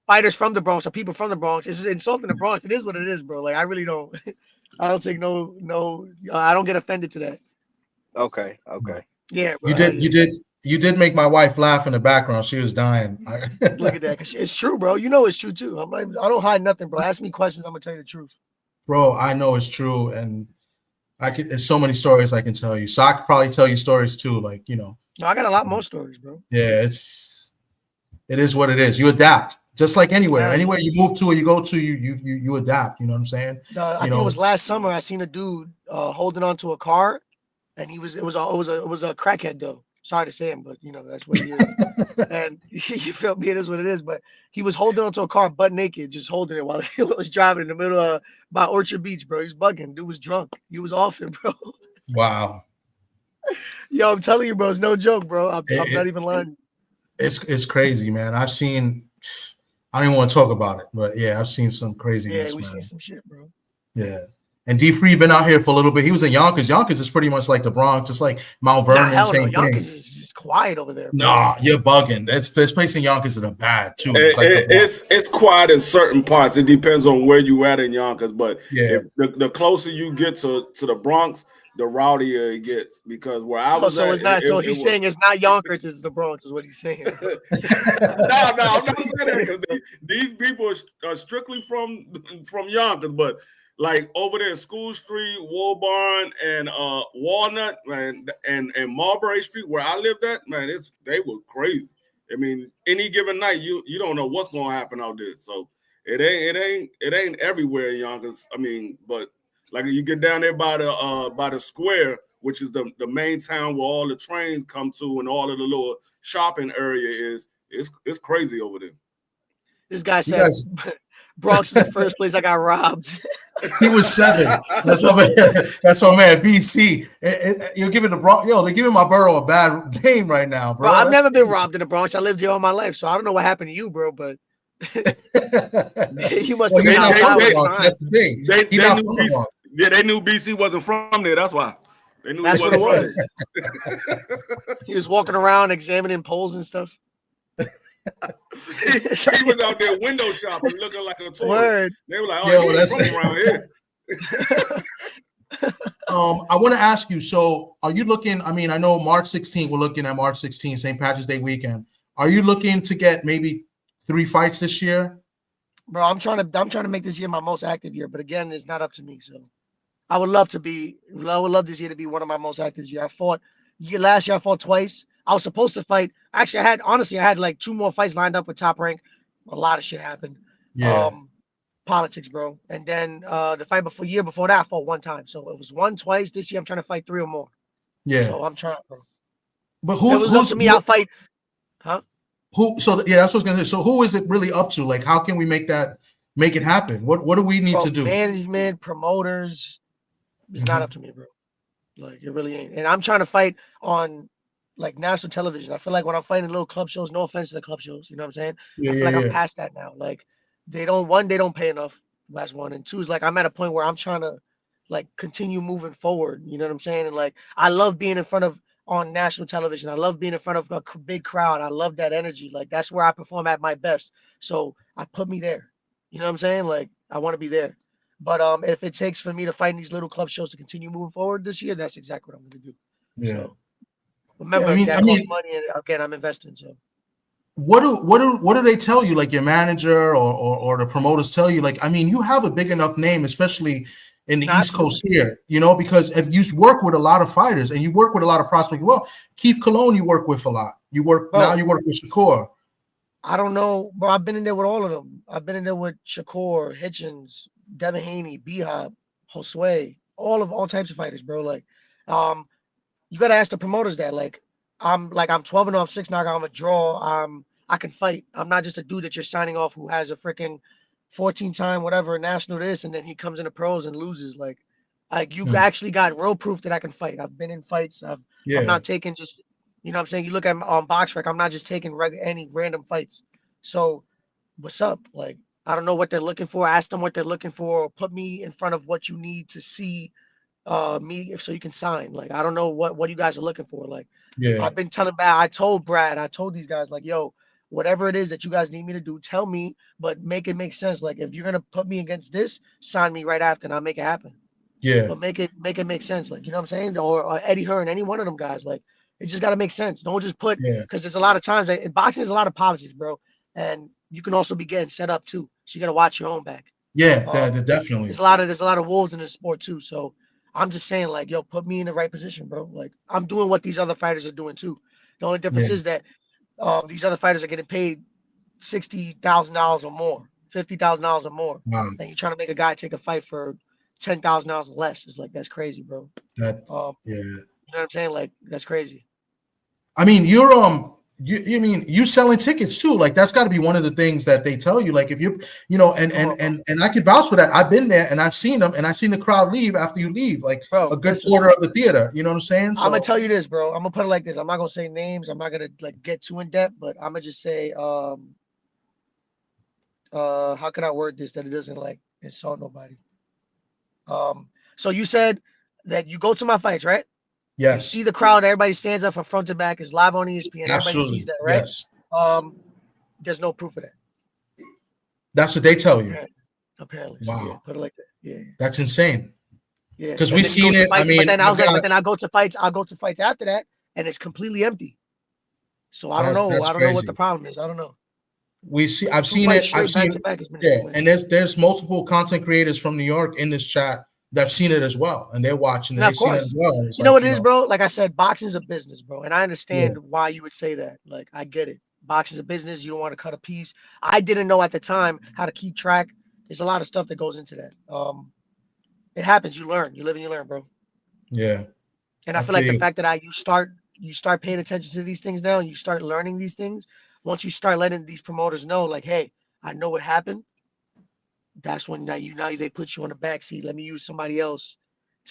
Fighters from the Bronx or people from the Bronx. It's insulting the Bronx. It is what it is, bro. Like I really don't. I don't take no. I don't get offended to that. Okay. Yeah, bro. You did make my wife laugh in the background. She was dying. Look at that. It's true, bro. You know it's true too. I don't hide nothing, bro. Ask me questions. I'm gonna tell you the truth. Bro, I know it's true, and there's so many stories I can tell you. So I could probably tell you stories too, like No, I got a lot more stories, bro. Yeah, it is what it is. You adapt. Just like anywhere you move to or you go to, you adapt. You know what I'm saying? I think it was last summer. I seen a dude holding onto a car, and it was a crackhead though. Sorry to say him, but that's what he is. And you feel me? It is what it is. But he was holding onto a car butt naked, just holding it while he was driving in the middle of by Orchard Beach, bro. He's bugging. Dude was drunk. He was off it, bro. Wow. Yo, I'm telling you, bro. It's no joke, bro. I'm not even lying. It's crazy, man. I've seen. I don't even want to talk about it, but yeah, I've seen some craziness. Yeah, we seen some shit, bro. Yeah, and D-Free been out here for a little bit. He was in Yonkers. Yonkers is pretty much like the Bronx, just like Mount Vernon. Yonkers is just quiet over there. Bro. Nah, you're bugging. There's places in Yonkers that are bad too. It's quiet in certain parts. It depends on where you at in Yonkers, but yeah, the closer you get to the Bronx, the rowdier it gets, because where I was so it's not. So he's saying it's not Yonkers, it's the Bronx, is what he's saying. No, I'm not saying that, because these people are strictly from Yonkers, but like over there, School Street, Woolbarn, and Walnut, and Marbury Street, where I lived at, man, they were crazy. I mean, any given night, you don't know what's gonna happen out there. So it ain't everywhere in Yonkers. I mean, but like you get down there by the square, which is the main town where all the trains come to and all of the little shopping area is. It's crazy over there. This guy said Bronx is the first place I got robbed. He was 7. That's what man. BC. You're giving the Bronx. Yo, they're giving my borough a bad name right now, bro. I've never been robbed in the Bronx. I lived here all my life, so I don't know what happened to you, bro. But He must have been outside with a sign. That's the thing. They knew BC wasn't from there. That's why. They knew that's what it was. He was walking around examining poles and stuff. he was out there window shopping, looking like a tourist. Word. They were like, "Oh, he's from around here." I want to ask you. So, are you looking? I mean, I know March 16th. We're looking at March 16th, St. Patrick's Day weekend. Are you looking to get maybe 3 fights this year? Bro, I'm trying to make this year my most active year, but again, it's not up to me. So, I would love this year to be one of my most active years. Last year I fought twice. I was supposed to fight. Actually, I had like 2 more fights lined up with Top Rank. A lot of shit happened. Yeah. Politics, bro. And then the fight year before that, I fought 1 time. So it was 1 twice. This year I'm trying to fight 3 or more. Yeah. So I'm trying, bro. But who's up to me? I'll fight. Huh? Who? So yeah, that's what I was gonna say. So who is it really up to? Like, how can we make it happen? What do we need to do? Management, promoters. It's not up to me, bro. Like, it really ain't. And I'm trying to fight on like national television. I feel like when I'm fighting little club shows, no offense to the club shows, you know what I'm saying? I feel like I'm past that now. Like, they don't pay enough. That's 1. And 2 is like, I'm at a point where I'm trying to like continue moving forward. You know what I'm saying? And like, I love being in front of on national television. I love being in front of a big crowd. I love that energy. Like, that's where I perform at my best. So I put me there. You know what I'm saying? Like, I want to be there. But if it takes for me to fight in these little club shows to continue moving forward this year, that's exactly what I'm going to do. Yeah. So, remember, that money, and again, I'm investing. So, what do they tell you? Like, your manager or the promoters tell you? Like, I mean, you have a big enough name, especially in the East Coast here. You know, because if you work with a lot of fighters and you work with a lot of prospects. Well, Keith Cologne, you work with a lot. You work with Shakur. I don't know, but I've been in there with all of them. I've been in there with Shakur, Hitchens, Devin Haney, B-Hop, Josue, all types of fighters, bro. Like, you gotta ask the promoters that. Like, I'm 12-0, 6 knockout. I'm a draw. I can fight. I'm not just a dude that you're signing off who has a freaking 14-time whatever national this, and then he comes into pros and loses. Like you actually got real proof that I can fight. I've been in fights. I'm not taking just, you know what I'm saying? You look at on BoxRec, I'm not just taking any random fights. So what's up? Like, I don't know what they're looking for. Ask them what they're looking for. Or put me in front of what you need to see me so you can sign. Like, I don't know what you guys are looking for. Like, I've been telling I told Brad, I told these guys, like, yo, whatever it is that you guys need me to do, tell me, but make it make sense. Like, if you're gonna put me against this, sign me right after and I'll make it happen. Yeah. But make it make sense. Like, you know what I'm saying? Or Eddie Hearn, any one of them guys. Like, it just gotta make sense. Don't just put, because there's a lot of times in boxing, there's a lot of politics, bro. And you can also be getting set up too. So you gotta watch your own back. Yeah, definitely. There's a lot of wolves in this sport too. So I'm just saying, like, yo, put me in the right position, bro. Like, I'm doing what these other fighters are doing too. The only difference is that these other fighters are getting paid $60,000 or more, $50,000 or more. Wow. And you're trying to make a guy take a fight for $10,000 less. It's like, that's crazy, bro. You know what I'm saying? Like, that's crazy. I mean, you're you selling tickets too. Like, that's got to be one of the things that they tell you. Like, if you know, and I could vouch for that. I've been there and I've seen them, and I've seen the crowd leave after you leave, like, bro, a good quarter of the theater. You know what I'm saying? So, I'm gonna tell you this, bro. I'm gonna put it like this. I'm not gonna say names. I'm not gonna like get too in depth, but I'm gonna just say, how can I word this that it doesn't like insult nobody? So you said that you go to my fights, right? Yes. You see the crowd, everybody stands up from front to back, is live on ESPN. Absolutely. Everybody sees that, right? Yes. There's no proof of that. That's what they tell you. Apparently. Wow. So, yeah, put it like that. Yeah. That's insane. Yeah. Because we've seen it. Fights, I mean, but then I go to fights. I'll go to fights after that, and it's completely empty. So I don't know. I don't know what the problem is. I don't know. I've seen it. And there's multiple content creators from New York in this chat that've seen it as well, and they're watching it. They've seen it as well. You know what it is, bro? Like I said, boxing is a business, bro, and I understand why you would say that. Like, I get it. Boxing is a business. You don't want to cut a piece. I didn't know at the time how to keep track. There's a lot of stuff that goes into that. It happens. You learn. You live and you learn, bro. Yeah. And I feel like the fact that you start paying attention to these things now, and you start learning these things. Once you start letting these promoters know, like, hey, I know what happened. That's when now they put you on the back seat. Let me use somebody else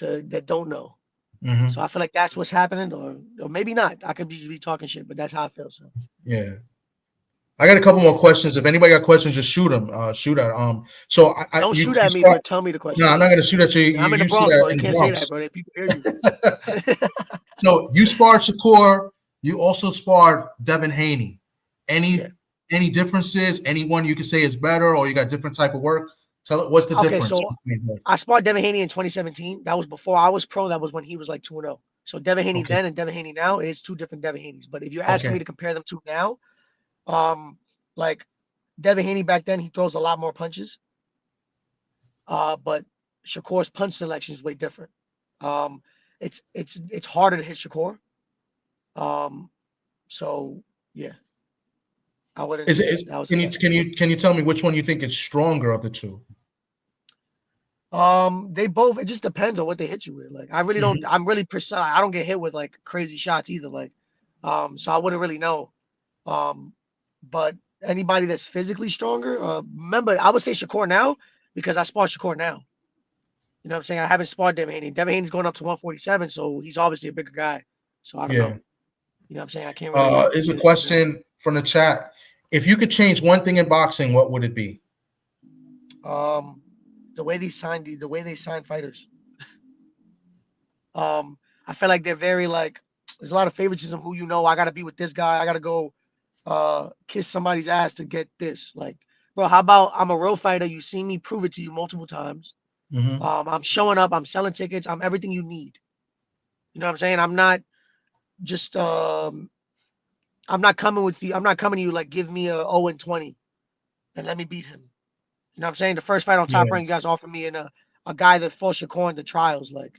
that don't know. Mm-hmm. So I feel like that's what's happening, or maybe not. I could just be talking shit, but that's how I feel. So yeah. I got a couple more questions. If anybody got questions, just shoot them. Shoot at So don't you, shoot you at me, start, but tell me the question. No, I'm not gonna shoot at you. I'm in the You shoot Bronx, bro. at You in the can't say that, Bronx. bro. People hear you. So you sparred Shakur. You also sparred Devin Haney. Any differences? Anyone you could say is better, or you got different type of work? Tell it. What's the difference? So I sparred Devin Haney in 2017. That was before I was pro. That was when he was like 2-0. So Devin Haney then and Devin Haney now is two different Devin Haneys. But if you're asking me to compare them to now, like Devin Haney back then, he throws a lot more punches. But Shakur's punch selection is way different. It's harder to hit Shakur. So yeah, I wouldn't. Can you tell me which one you think is stronger of the two? They both. It just depends on what they hit you with. Like I really don't. I'm really precise. I don't get hit with like crazy shots either. Like, so I wouldn't really know. But anybody that's physically stronger, remember I would say Shakur now because I sparred Shakur now. You know what I'm saying? I haven't sparred Devin Haney. Devin Haney's going up to 147, so he's obviously a bigger guy. So I don't know. You know what I'm saying? I can't really. Here's a question from the chat. If you could change one thing in boxing, what would it be? The way they sign fighters. I feel like they're very like there's a lot of favoritism. Who you know, I gotta be with this guy. I gotta go kiss somebody's ass to get this. Like, bro, how about I'm a real fighter? You see me prove it to you multiple times. I'm showing up. I'm selling tickets. I'm everything you need. You know what I'm saying? I'm not just I'm not coming with you. I'm not coming to you like give me a 0-20 and let me beat him. You know what I'm saying? The first fight on Top Rank, you guys offered me a guy that fought Shakur in the trials, like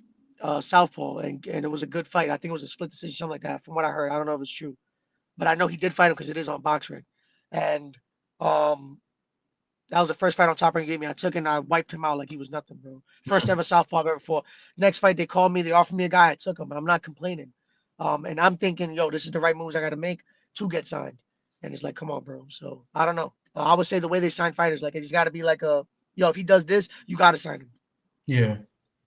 Southpaw, and it was a good fight. I think it was a split decision, something like that, from what I heard. I don't know if it's true, but I know he did fight him because it is on BoxRec. And that was the first fight on Top Rank he gave me. I took it and I wiped him out like he was nothing, bro. First ever Southpaw I've ever fought. Next fight, they called me, they offered me a guy, I took him. I'm not complaining. And I'm thinking, yo, this is the right moves I got to make to get signed. And it's like, come on, bro. So I don't know. I would say the way they sign fighters, like it's got to be like if he does this, you got to sign him. Yeah.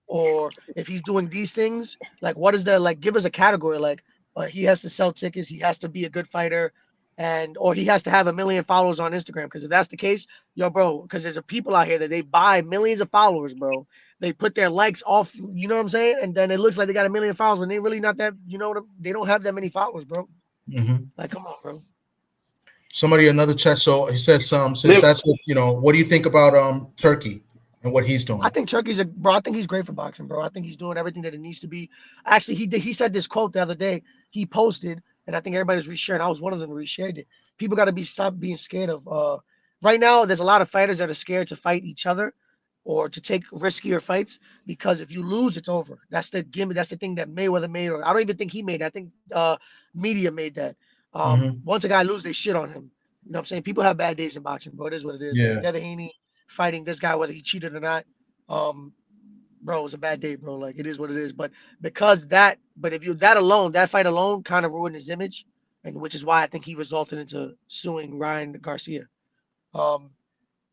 Or if he's doing these things, like what is the give us a category? Like he has to sell tickets, he has to be a good fighter, or he has to have 1 million followers on Instagram. Because if that's the case, yo, bro, because there's people out here that they buy millions of followers, bro. They put their likes off, you know what I'm saying? And then it looks like they got 1 million followers when they really not that, they don't have that many followers, bro. Like, come on, bro. Somebody another chat. So he says since that's what do you think about Turkey and what he's doing? I think Turkey's bro. I think he's great for boxing, bro. I think he's doing everything that it needs to be. Actually, he said this quote the other day. He posted, and I think everybody's resharing. I was one of them who reshared it. People got to stop being scared of. Right now, there's a lot of fighters that are scared to fight each other or to take riskier fights because if you lose, it's over. That's the gimmick. That's the thing that Mayweather made, or I don't even think he made it. I think media made that. Once a guy loses, they shit on him. You know what I'm saying? People have bad days in boxing, bro. It is what it is. Yeah. Devin Haney fighting this guy, whether he cheated or not, bro, it was a bad day, bro. Like, it is what it is. But if you that fight alone kind of ruined his image, and which is why I think he resulted into suing Ryan Garcia,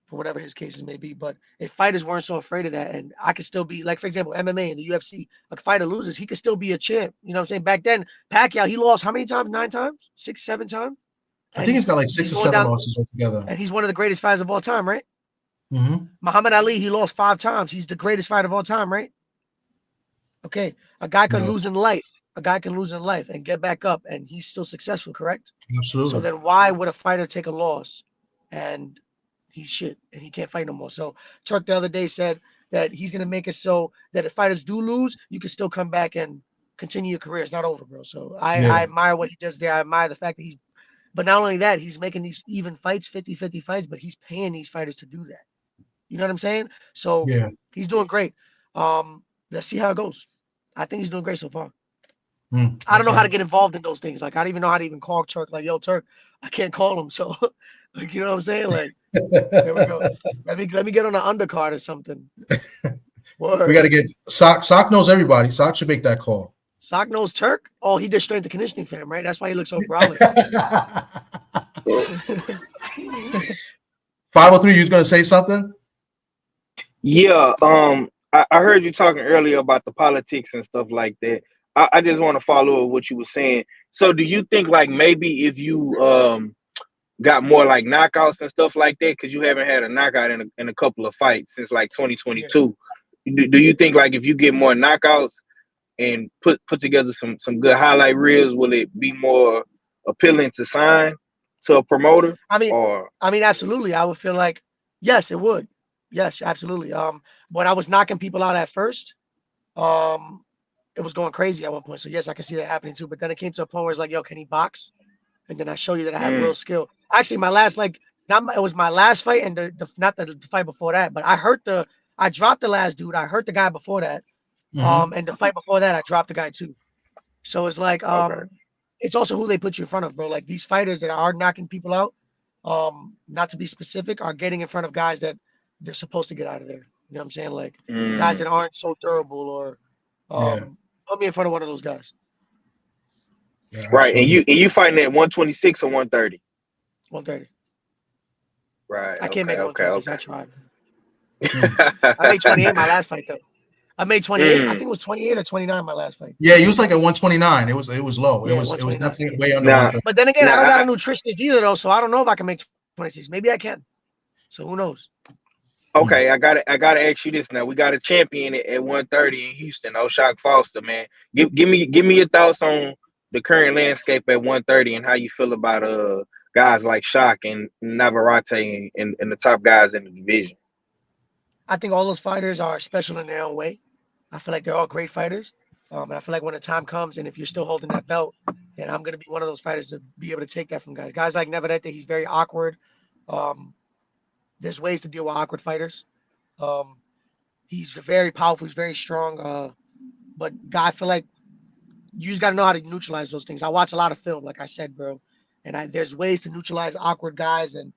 for whatever his cases may be. But if fighters weren't so afraid of that, and I could still be, like, for example, MMA and the UFC, a fighter loses, he could still be a champ. You know what I'm saying? Back then, Pacquiao, he lost how many times? 9 times? 6, 7 times? I think he's got like 6 or 7 losses altogether. And he's one of the greatest fighters of all time, right? Muhammad Ali, he lost 5 times. He's the greatest fighter of all time, right? Okay. A guy can lose in life. A guy can lose in life and get back up, and he's still successful, correct? Absolutely. So then why would a fighter take a loss and he's shit and he can't fight no more? So Turk the other day said that he's going to make it so that if fighters do lose, you can still come back and continue your career. It's not over, bro. So I admire what he does there. I admire the fact that but not only that, he's making these even fights, 50-50 fights, but he's paying these fighters to do that. You know what I'm saying? So he's doing great. Let's see how it goes. I think he's doing great so far. I don't know how to get involved in those things. Like, I don't even know how to even call Turk. Like, yo, Turk, I can't call him. So, like, you know what I'm saying? Like, there we go. Let me get on an undercard or something. We got to get Sock. Sock knows everybody. Sock should make that call. Sock knows Turk? Oh, he did strength and conditioning for him, right? That's why he looks so brolic. 503, you was going to say something? Yeah. I heard you talking earlier about the politics and stuff like that. I just want to follow up what you were saying. So do you think like maybe if you got more like knockouts and stuff like that? Because you haven't had a knockout in a couple of fights since like 2022. Do you think like if you get more knockouts and put together some good highlight reels, will it be more appealing to sign to a promoter? I mean, absolutely. I would feel like, yes, it would. Yes, absolutely. When I was knocking people out at first, it was going crazy at one point. So yes, I can see that happening too. But then it came to a point where it's like, yo, can he box? And then I show you that I have real skill. Actually, my last it was my last fight and not the fight before that, but I dropped the last dude. I hurt the guy before that. And the fight before that, I dropped the guy too. So it's like, it's also who they put you in front of, bro. Like these fighters that are knocking people out, not to be specific, are getting in front of guys that they're supposed to get out of there. You know what I'm saying? Like guys that aren't so durable or put me in front of one of those guys. Yeah, right, and you fighting at 126 or 130? 130. Right. I can't make 126. I tried. I made 28 my last fight though. I made 28. I think it was 28 or 29 my last fight. Yeah, he was like at 129. It was low. It was definitely way under 130. But then again, I don't got a nutritionist either though, so I don't know if I can make 26. Maybe I can. So who knows? Okay, I gotta ask you this now. We got a champion at 130 in Houston, O'Shack Foster, man. Give me your thoughts on the current landscape at 130 and how you feel about guys like Shock and Navarrete and the top guys in the division. I think all those fighters are special in their own way. I feel like they're all great fighters. And I feel like when the time comes and if you're still holding that belt, then I'm gonna be one of those fighters to be able to take that from guys. Guys like Navarrete, he's very awkward. There's ways to deal with awkward fighters. He's very powerful. He's very strong. But I feel like you just got to know how to neutralize those things. I watch a lot of film, like I said, bro. And there's ways to neutralize awkward guys and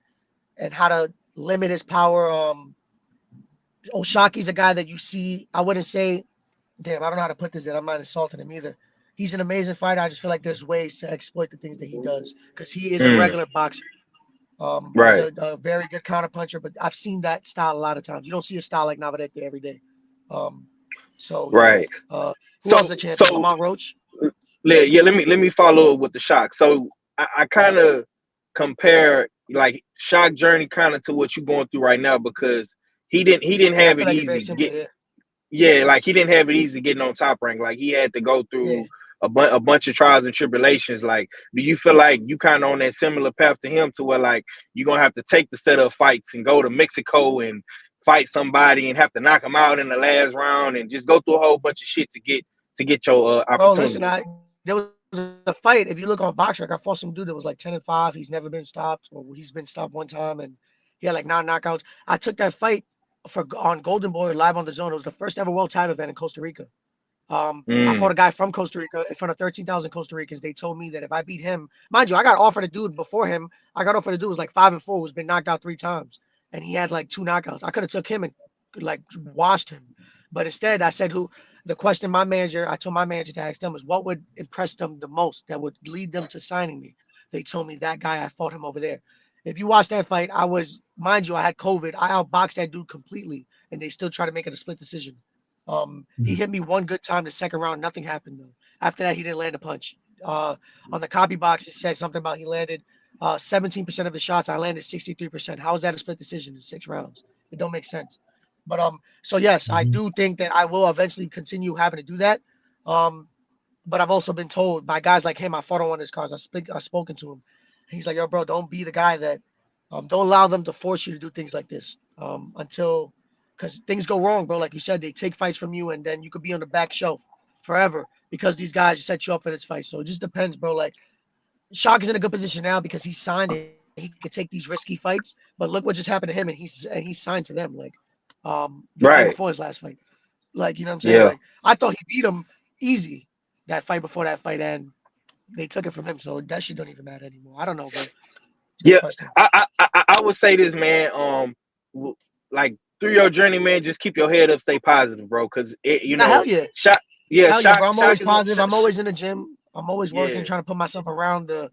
how to limit his power. Oshaki's a guy that you see. I wouldn't say, damn, I don't know how to put this in. I'm not insulting him either. He's an amazing fighter. I just feel like there's ways to exploit the things that he does because he is a regular boxer. Right. He's a very good counter puncher, but I've seen that style a lot of times. You don't see a style like Navarrete every day. Right. Who else is a champion? Lamont Roach? Yeah, let me follow up with the Shock. So I kind of compare like Shock journey kind of to what you're going through right now because he didn't have it easy. Like he didn't have it easy getting on Top Rank. Like he had to go through a bunch of trials and tribulations. Like, do you feel like you kind of on that similar path to him to where like you're gonna have to take the set of fights and go to Mexico and fight somebody and have to knock them out in the last round and just go through a whole bunch of shit to get your opportunity? Oh, listen, there was a fight. If you look on BoxRec, I fought some dude that was like 10-5. He's never been stopped, or he's been stopped one time, and he had like 9 knockouts. I took that fight on Golden Boy live on the Zone. It was the first ever world title event in Costa Rica. I fought a guy from Costa Rica in front of 13,000 Costa Ricans. They told me that if I beat him, mind you, I got offered a dude before him. I got offered a dude who was like 5-4, who's been knocked out 3 times, and he had like 2 knockouts. I could have took him and like washed him, but instead I said I told my manager to ask them is what would impress them the most that would lead them to signing me. They told me that guy, I fought him over there. If you watch that fight, I had COVID. I outboxed that dude completely, and they still try to make it a split decision. He hit me one good time the second round. Nothing happened though. After that, he didn't land a punch. On the copy box, it said something about he landed 17% of the shots. I landed 63%. How is that a split decision in 6 rounds? It don't make sense. But so yes, I do think that I will eventually continue having to do that. But I've also been told by guys like him, I fought on one of his cards. I've spoken to him. He's like, yo, bro, don't be the guy that don't allow them to force you to do things like this because things go wrong, bro. Like you said, they take fights from you and then you could be on the back shelf forever because these guys set you up for this fight. So it just depends, bro. Like Shock is in a good position now because he signed it. He could take these risky fights, but look what just happened to him, and he's signed to them like before his last fight. Like, you know what I'm saying? Yeah. Like I thought he beat him easy that fight before that fight, and they took it from him. So that shit don't even matter anymore. I don't know, bro. Yeah, I would say this, man. Like through your journey, man, just keep your head up, stay positive, bro. Because hell yeah, Shock, hell yeah, bro. I'm always positive. I'm always in the gym. I'm always working, trying to put myself around the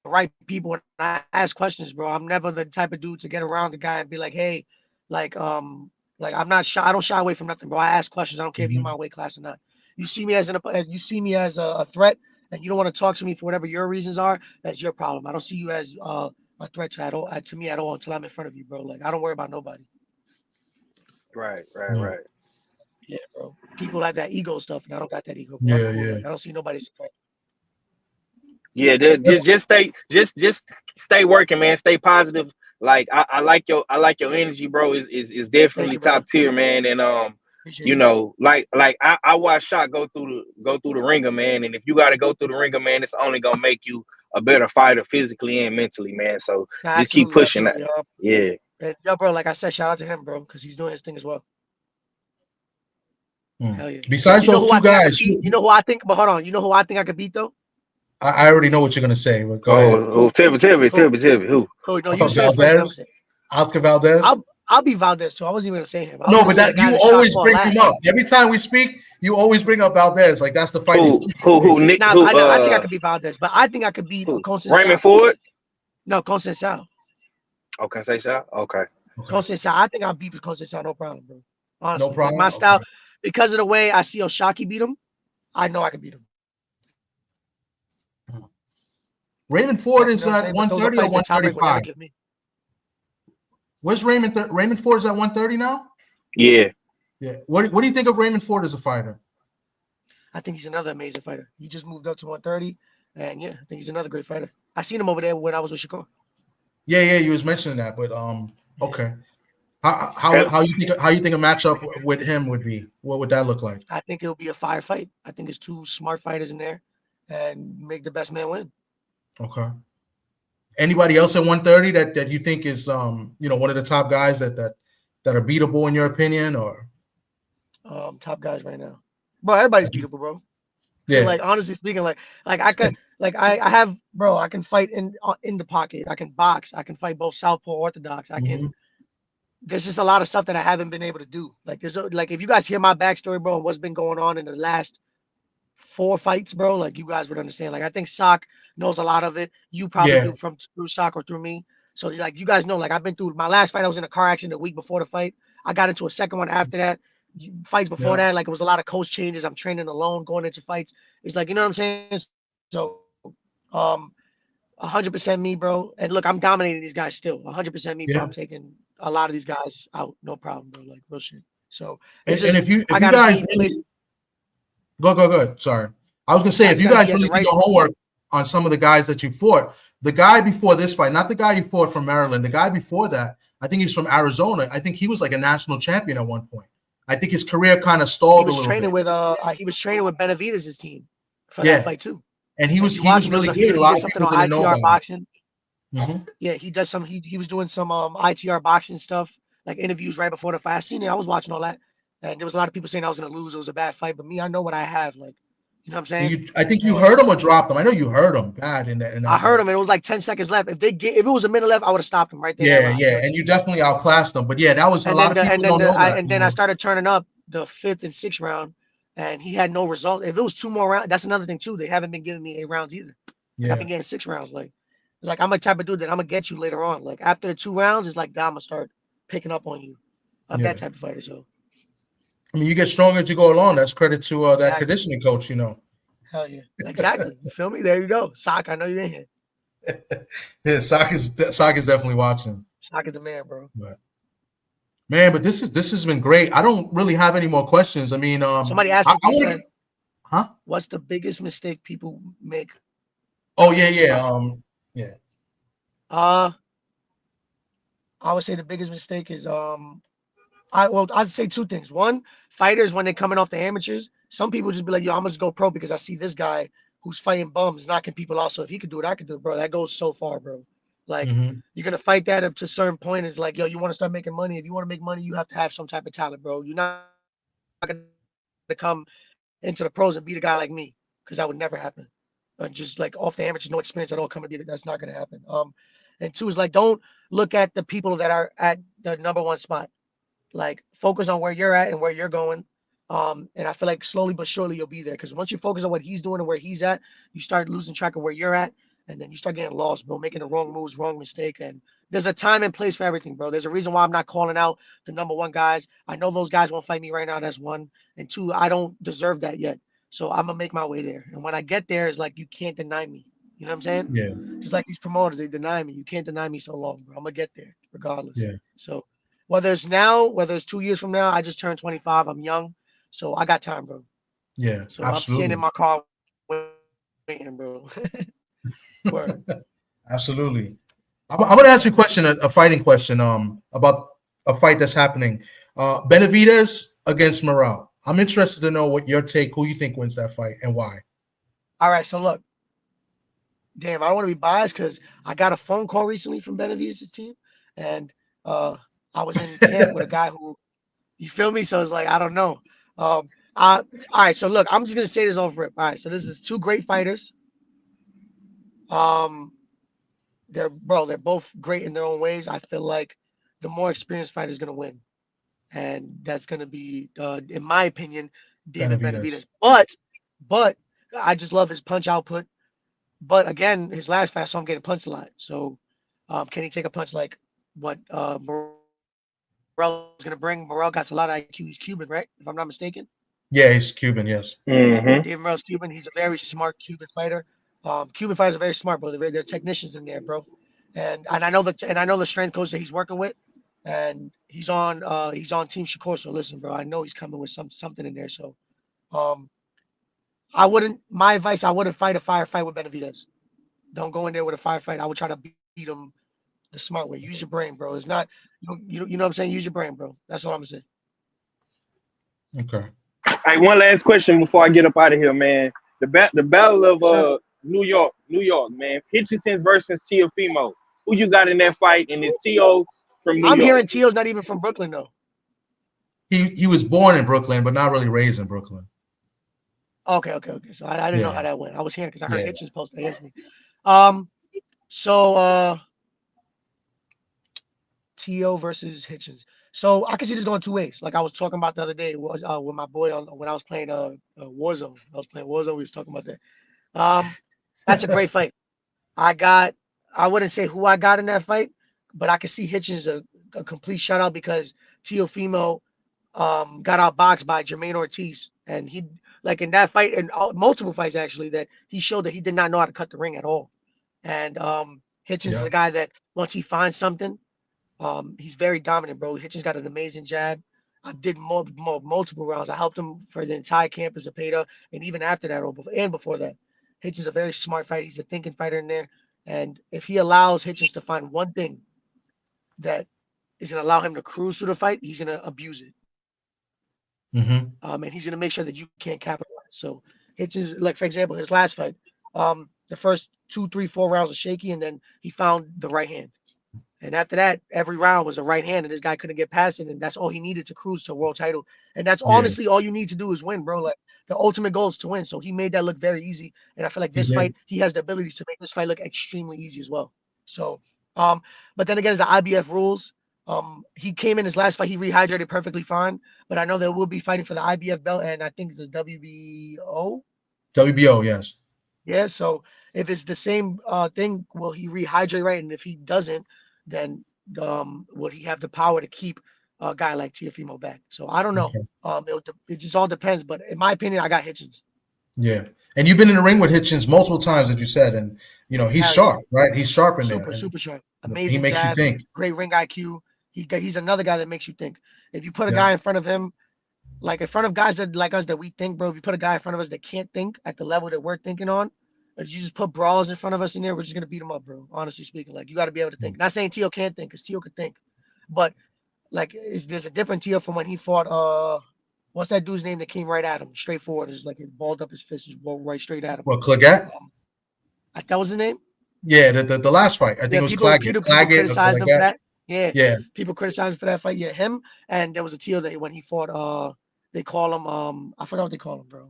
right people. When I ask questions, bro, I'm never the type of dude to get around the guy and be like, hey, like I'm not shy. I don't shy away from nothing, bro. I ask questions. I don't care if you're my weight class or not. You see me as a threat, and you don't want to talk to me for whatever your reasons are. That's your problem. I don't see you as my threats to me at all until I'm in front of you, bro. Like I don't worry about nobody. Right. Yeah, bro. People have that ego stuff, and I don't got that ego, bro. I'm Yeah, cool. yeah. Like, I don't see nobody. Yeah, just stay working, man. Stay positive. Like I like your energy, bro. Is Thank definitely you, brother. top tier, man. And Appreciate you you. know, like I watch Shot go through the ringer, man. And if you got to go through the ringer, man, it's only gonna make you a better fighter physically and mentally, man. So Nah, just keep absolutely, pushing that. absolutely. Yeah. And, yo, bro, like I said, shout out to him, bro, because he's doing his thing as well. Hell yeah. Besides You know those who two I think I guys, could beat? You know who I think? But hold on. You know who I think I could beat though? I already know what you're gonna say, but go ahead. Tell me. Who? Who? No, you say it first. Valdez, Oscar Valdez. I'll be Valdez too. I wasn't even gonna say him. No, but that you always bring him up. Every time we speak, you always bring up Valdez. Like that's the fight. Who? Nick? Nah, who, I think I could beat Valdez, but I think I could beat Raymond Ford. No, Conceição. Okay, Conceição. Okay. Conceição. I think I'll beat Conceição, no problem, bro. Honestly, no problem. Like my style, because of the way I see Oshaki beat him, I know I can beat him. Raymond Ford is at 130 or 135. Where's Raymond? Raymond Ford is at 130 now. Yeah. Yeah. What do you think of Raymond Ford as a fighter? I think he's another amazing fighter. He just moved up to 130, and yeah, I think he's another great fighter. I seen him over there when I was with Shakur. Yeah, you was mentioning that, but okay. How you think a matchup with him would be? What would that look like? I think it'll be a fire fight. I think it's two smart fighters in there, and make the best man win. Okay. Anybody else at 130 that you think is one of the top guys that are beatable in your opinion, or top guys right now? Bro, everybody's beatable, bro. Yeah. Like honestly speaking, like I could I have, bro, I can fight in the pocket. I can box. I can fight both southpaw orthodox. I can. There's just a lot of stuff that I haven't been able to do. Like like if you guys hear my backstory, bro, and what's been going on in the last 4 fights, bro, like you guys would understand. Like I think Sock knows a lot of it. You probably do through Sock or through me. So like you guys know, like I've been through my last fight. I was in a car accident a week before the fight. I got into a second one after that. Fights before that, like it was a lot of coach changes. I'm training alone, going into fights. It's like, you know what I'm saying? So 100% me, bro. And look, I'm dominating these guys still. 100% me, bro. I'm taking a lot of these guys out, no problem, bro. Like real shit. So it's just, if you guys really, go. Sorry, I was gonna say if you guys really did your homework on some of the guys that you fought, the guy before this fight, not the guy you fought from Maryland, the guy before that, I think he's from Arizona. I think he was like a national champion at one point. I think his career kind of stalled a little bit. He was training with Benavidez' team for that fight too. And he was really good. A lot of people didn't know ITR boxing. Yeah, he does some. He was doing some ITR boxing stuff, like interviews right before the fight. I seen it. I was watching all that, and there was a lot of people saying I was gonna lose. It was a bad fight, but me, I know what I have. Like, you know what I'm saying? I think you heard him or dropped him. I know you heard him bad in that. I heard him, and it was like 10 seconds left. If it was a minute left, I would have stopped him right there. Yeah, and you definitely outclassed him. But yeah, that was a lot of people don't know that. And then I started turning up the 5th and 6th round, and he had no result. If it was 2 more rounds, that's another thing too. They haven't been giving me 8 rounds either. Yeah. I've been getting 6 rounds. Like I'm a type of dude that I'm gonna get you later on. Like after the 2 rounds, it's like I'm gonna start picking up on you. I'm that type of fighter. So I mean, you get stronger as you go along. That's credit to that conditioning coach, Hell yeah, exactly. You feel me? There you go, Sock. I know you're in here. Yeah, Sock is definitely watching. Sock is the man, bro. But this has been great. I don't really have any more questions. I mean, somebody asked me, what's the biggest mistake people make? Oh yeah. I would say the biggest mistake is I'd say 2 things. One, fighters when they're coming off the amateurs, some people just be like, yo, I'm gonna just go pro because I see this guy who's fighting bums, knocking people out. So if he could do it, I could do it, bro. That goes so far, bro. Like you're gonna fight that up to a certain point. It's like, yo, you want to start making money. If you want to make money, you have to have some type of talent, bro. You're not gonna come into the pros and beat a guy like me, because that would never happen. Just like off the amateurs, no experience at all, coming to beat it. That's not gonna happen. And 2 is like, don't look at the people that are at the number 1 spot. Like focus on where you're at and where you're going. And I feel like slowly but surely you'll be there, because once you focus on what he's doing and where he's at, you start losing track of where you're at, and then you start getting lost, bro, making the wrong moves, wrong mistake. And there's a time and place for everything, bro. There's a reason why I'm not calling out the number 1 guys. I know those guys won't fight me right now. That's 1. And 2, I don't deserve that yet. So I'm gonna make my way there. And when I get there, it's like you can't deny me. You know what I'm saying? Yeah. Just like these promoters, they deny me. You can't deny me so long, bro. I'm gonna get there regardless. Yeah. So whether it's now, whether it's 2 years from now, I just turned 25. I'm young, so I got time, bro. Yeah. So absolutely. I'm sitting in my car waiting, bro. Word. Absolutely. I'm gonna ask you a question, a fighting question, about a fight that's happening. Benavidez against Morrell. I'm interested to know what your take, who you think wins that fight and why. All right, so look. Damn, I don't want to be biased because I got a phone call recently from Benavidez' team, and I was in camp with a guy who, you feel me? So it's like, I don't know. All right, so look, I'm just gonna say this off rip. All right, so this is two great fighters. They're both great in their own ways. I feel like the more experienced fighter is gonna win, and that's gonna be, in my opinion, David Benavidez. But I just love his punch output. But again, his last fight, I saw him getting punched a lot. So, can he take a punch like what Morrell's gonna bring? Morrell got a lot of IQ. He's Cuban, right? If I'm not mistaken. Yeah, he's Cuban. Yes. Mm-hmm. David Morrell's Cuban. He's a very smart Cuban fighter. Cuban fighters are very smart, bro. They're technicians in there, bro. And I know the strength coach that he's working with, and he's on Team Shakur. So listen, bro, I know he's coming with something in there. So, my advice, I wouldn't fight a firefight with Benavidez. Don't go in there with a firefight. I would try to beat him the smart way. Use your brain, bro. It's not, you know what I'm saying? Use your brain, bro. That's all I'm saying. Okay. Hey, one last question before I get up out of here, man. The battle of New York, man. Hitchens versus Teofimo. Who you got in that fight? And it's Teo from New York. I'm hearing Teo's not even from Brooklyn, though. He was born in Brooklyn, but not really raised in Brooklyn. Okay. So I didn't know how that went. I was hearing because I heard Hitchens post that yesterday. So Teo versus Hitchens. So I can see this going two ways. Like I was talking about the other day with my boy when I was playing Warzone. I was playing Warzone. We was talking about that. That's a great fight. I wouldn't say who I got in that fight, but I could see Hitchens a complete shutout because Teofimo got outboxed by Jermaine Ortiz, and he, like in that fight and multiple fights actually, that he showed that he did not know how to cut the ring at all. And Hitchens is a guy that once he finds something, he's very dominant, bro. Hitchens got an amazing jab. I did multiple rounds. I helped him for the entire camp as a Zepeda, and even after that, and before that, Hitchens is a very smart fighter. He's a thinking fighter in there, and if he allows Hitchens to find one thing that is going to allow him to cruise through the fight, he's going to abuse it. And he's going to make sure that you can't capitalize. So Hitchens, like for example, his last fight, the first 2, 3, 4 rounds were shaky, and then he found the right hand. And after that, every round was a right hand, and this guy couldn't get past it, and that's all he needed to cruise to a world title. And that's honestly all you need to do is win, bro. Like the ultimate goal is to win. So he made that look very easy, and I feel like this fight, he has the abilities to make this fight look extremely easy as well. So, but then again, it's the IBF rules. He came in his last fight, he rehydrated perfectly fine, but I know they will be fighting for the IBF belt, and I think it's the WBO. WBO, yes. Yeah. So if it's the same thing, will he rehydrate right? And if he doesn't, then would he have the power to keep a guy like Teofimo back? So I don't know. It just all depends. But in my opinion, I got Hitchens. Yeah, and you've been in the ring with Hitchens multiple times, as you said, and he's sharp, right? He's sharp in there. Super sharp. Amazing. He makes jab, you think. Great ring IQ. He's another guy that makes you think. If you put a guy in front of him, like in front of guys that like us that we think, bro, if you put a guy in front of us that can't think at the level that we're thinking on, if you just put brawls in front of us in there, we're just gonna beat them up, bro. Honestly speaking, like you got to be able to think. Not saying Teo can't think, because Teo could think, but like there's a different Teo from when he fought. What's that dude's name that came right at him, straight forward? Is like it balled up his fist, just rolled right straight at him. Well, Claggett? That was his name. Yeah, the last fight. I think it was Claggett. People criticized him for that. Yeah. People criticized him for that fight. Yeah, him, and there was a Teo that when he fought. They call him. I forgot what they call him, bro.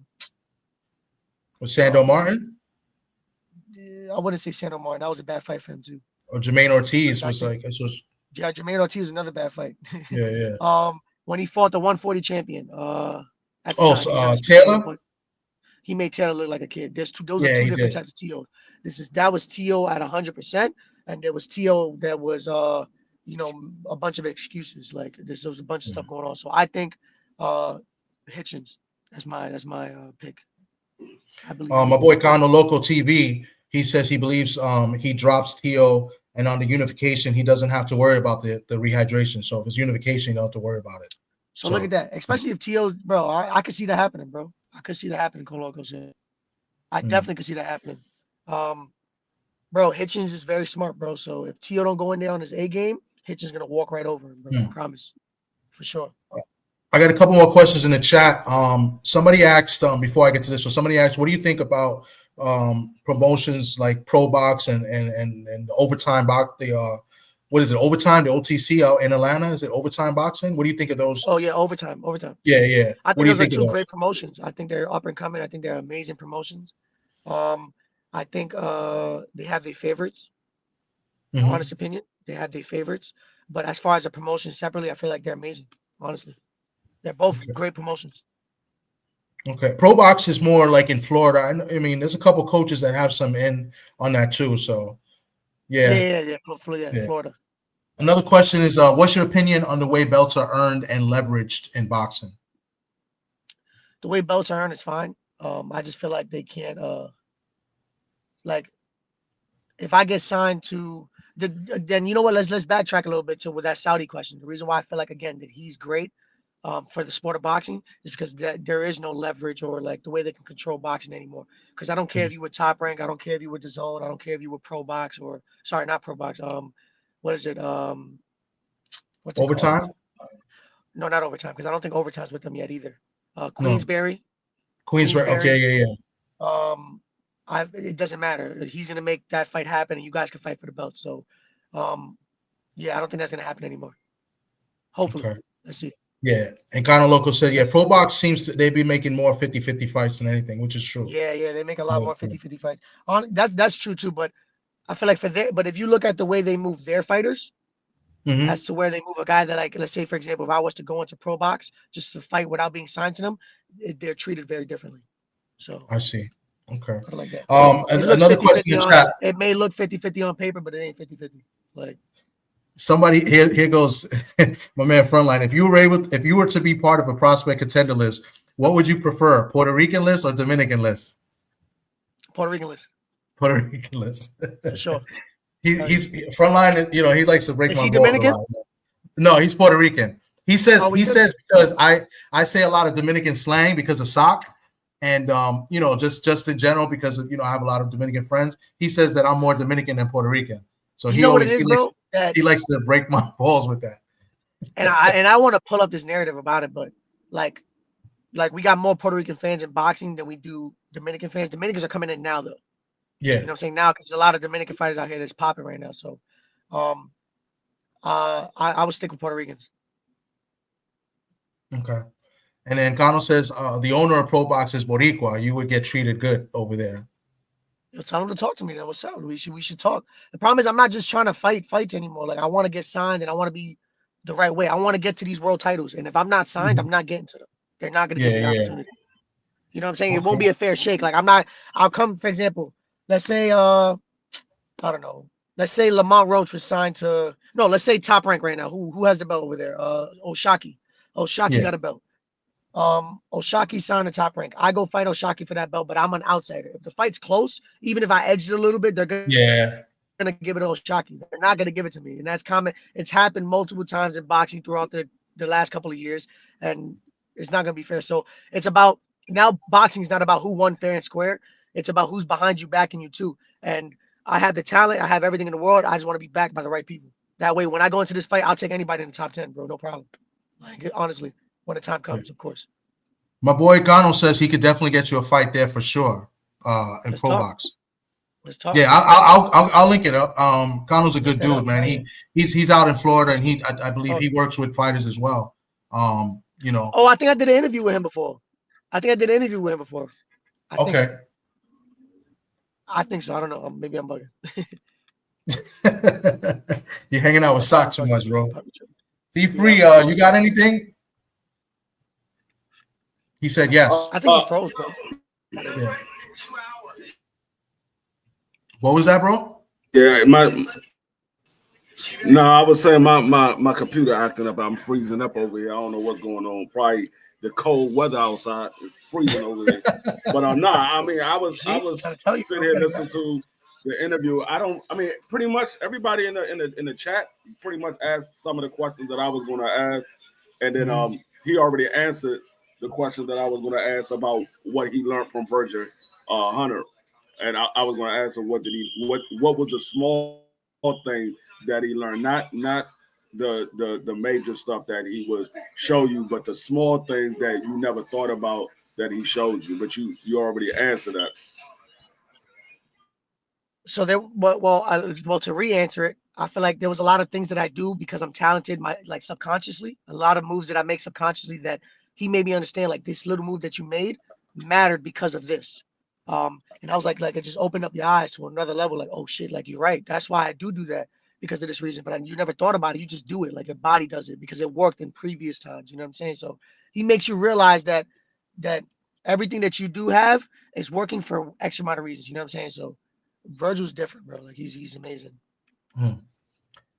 Was Sando Martin? I wouldn't say Sando Martin. That was a bad fight for him too. Or Jermaine Ortiz was like this was. Yeah, Jermaine Ortiz was another bad fight. Yeah. When he fought the 140 champion. Taylor. He made Taylor look like a kid. Those are two different types of Teo. That was Teo at 100%, and there was Teo that was a bunch of excuses. Like there was a bunch of stuff going on. So I think Hitchens. That's my pick. I believe. My boy Kano Local TV he says he believes he drops Tio, and on the unification, he doesn't have to worry about the rehydration. So if it's unification, you don't have to worry about it. So look at that. Especially if Tio, bro, I could see that happening, bro. I could see that happening, Coloco said. I definitely could see that happening. Bro, Hitchens is very smart, bro. So if Tio don't go in there on his A game, Hitchens gonna walk right over him, bro. I promise. For sure. I got a couple more questions in the chat. Somebody asked, before I get to this, so somebody asked, what do you think about promotions like Pro Box and the Overtime Box? What is it? Overtime, the OTC out in Atlanta? Is it Overtime Boxing? What do you think of those? Oh yeah, Overtime. Yeah. I think those are two great promotions. I think they're up and coming. I think they're amazing promotions. I think they have their favorites. Honest opinion, they have their favorites. But as far as the promotion separately, I feel like they're amazing. Honestly, they're both great promotions. Okay, Pro Box is more like in Florida. I mean, there's a couple coaches that have some in on that too. So, yeah, Florida. Another question is, what's your opinion on the way belts are earned and leveraged in boxing? The way belts are earned is fine. I just feel like they can't. Like, if I get signed to then you know what? Let's backtrack a little bit to with that Saudi question. The reason why I feel like again that he's great for the sport of boxing is because there is no leverage or like the way they can control boxing anymore. Because I don't care if you were Top Rank, I don't care if you were DAZN, I don't care if you were Pro Box or sorry, not Pro Box. What is it? What's it Overtime? Called? No, not Overtime, because I don't think Overtime's with them yet either. Queensberry. Okay, yeah. It doesn't matter. He's gonna make that fight happen, and you guys can fight for the belt. So, yeah, I don't think that's gonna happen anymore. Hopefully, let's see. Yeah, and Connor Loco said, yeah, Pro Box seems they be making more 50-50 fights than anything, which is true. Yeah, they make a lot more 50-50 fights. That's true too, but I feel like but if you look at the way they move their fighters, as to where they move a guy that, like, let's say for example, if I was to go into Pro Box just to fight without being signed to them, they're treated very differently. So I see. Okay. Like that. Another question in the chat. It may look 50-50 on paper, but it ain't 50-50. Like somebody here goes my man Frontline. If you were to be part of a prospect contender list, what would you prefer? Puerto Rican list or Dominican list? Puerto Rican list. Puerto Rican list. For sure. He's Frontline, you know, he likes to break my balls. Dominican? No, he's Puerto Rican. He says because I say a lot of Dominican slang because of sock. And you know, just in general, because of, you know, I have a lot of Dominican friends. He says that I'm more Dominican than Puerto Rican, so he likes to break my balls with that. And I want to pull up this narrative about it, but like we got more Puerto Rican fans in boxing than we do Dominican fans. Dominicans are coming in now, though. Yeah, you know what I'm saying, now, because there's a lot of Dominican fighters out here that's popping right now. So, I would stick with Puerto Ricans. Okay. And then Cano says the owner of Pro Box is Boricua. You would get treated good over there. You'll tell him to talk to me. Then what's up? We should talk. The problem is I'm not just trying to fight fights anymore. Like, I want to get signed and I want to be the right way. I want to get to these world titles. And if I'm not signed, I'm not getting to them. They're not going to give me the opportunity. You know what I'm saying? Okay. It won't be a fair shake. Like, I'll come, for example, let's say I don't know. Let's say Lamont Roach was signed to let's say Top Rank right now. Who has the belt over there? Oshaki. Oshaki got a belt. Oshaki signed a Top Rank. I go fight Oshaki for that belt, but I'm an outsider. If the fight's close, even if I edged it a little bit, they're gonna give it to Oshaki. They're not gonna give it to me, and that's common. It's happened multiple times in boxing throughout the last couple of years, and it's not gonna be fair. So it's about now. Boxing is not about who won fair and square. It's about who's behind you, backing you too. And I have the talent. I have everything in the world. I just want to be backed by the right people. That way, when I go into this fight, I'll take anybody in the top 10, bro. No problem. Like, honestly. When the time comes, of course. My boy Gano says he could definitely get you a fight there for sure. In Pro Box. Let's talk. Yeah, I'll link it up. Gano's a good dude, man. He's out in Florida, and I believe he works with fighters as well. You know. Oh, I think I did an interview with him before. I think so. I don't know. Maybe I'm bugging. You're hanging out with Sock too much, bro. T3, you got anything? He said yes. I think he froze, bro. Yeah. What was that, bro? Yeah, I was saying my computer acting up. I'm freezing up over here. I don't know what's going on. Probably the cold weather outside is freezing over here. But I mean, I was sitting here listening to the interview. I mean, pretty much everybody in the chat pretty much asked some of the questions that I was going to ask, and then he already answered the questions that I was going to ask about what he learned from Virgil Hunter, and I was going to ask him what was the small thing that he learned, not the major stuff that he would show you, but the small things that you never thought about that he showed you, but you already answered that. So there, well, to re-answer it, I feel like there was a lot of things that I do because I'm talented, like subconsciously. A lot of moves that I make subconsciously that he made me understand, like this little move that you made mattered because of this. And I was like it just opened up your eyes to another level. Like, oh shit, like you're right. That's why I do that because of this reason. But you never thought about it. You just do it. Like your body does it because it worked in previous times. You know what I'm saying? So he makes you realize that everything that you do have is working for X amount of reasons. You know what I'm saying? So Virgil's different, bro. Like he's amazing.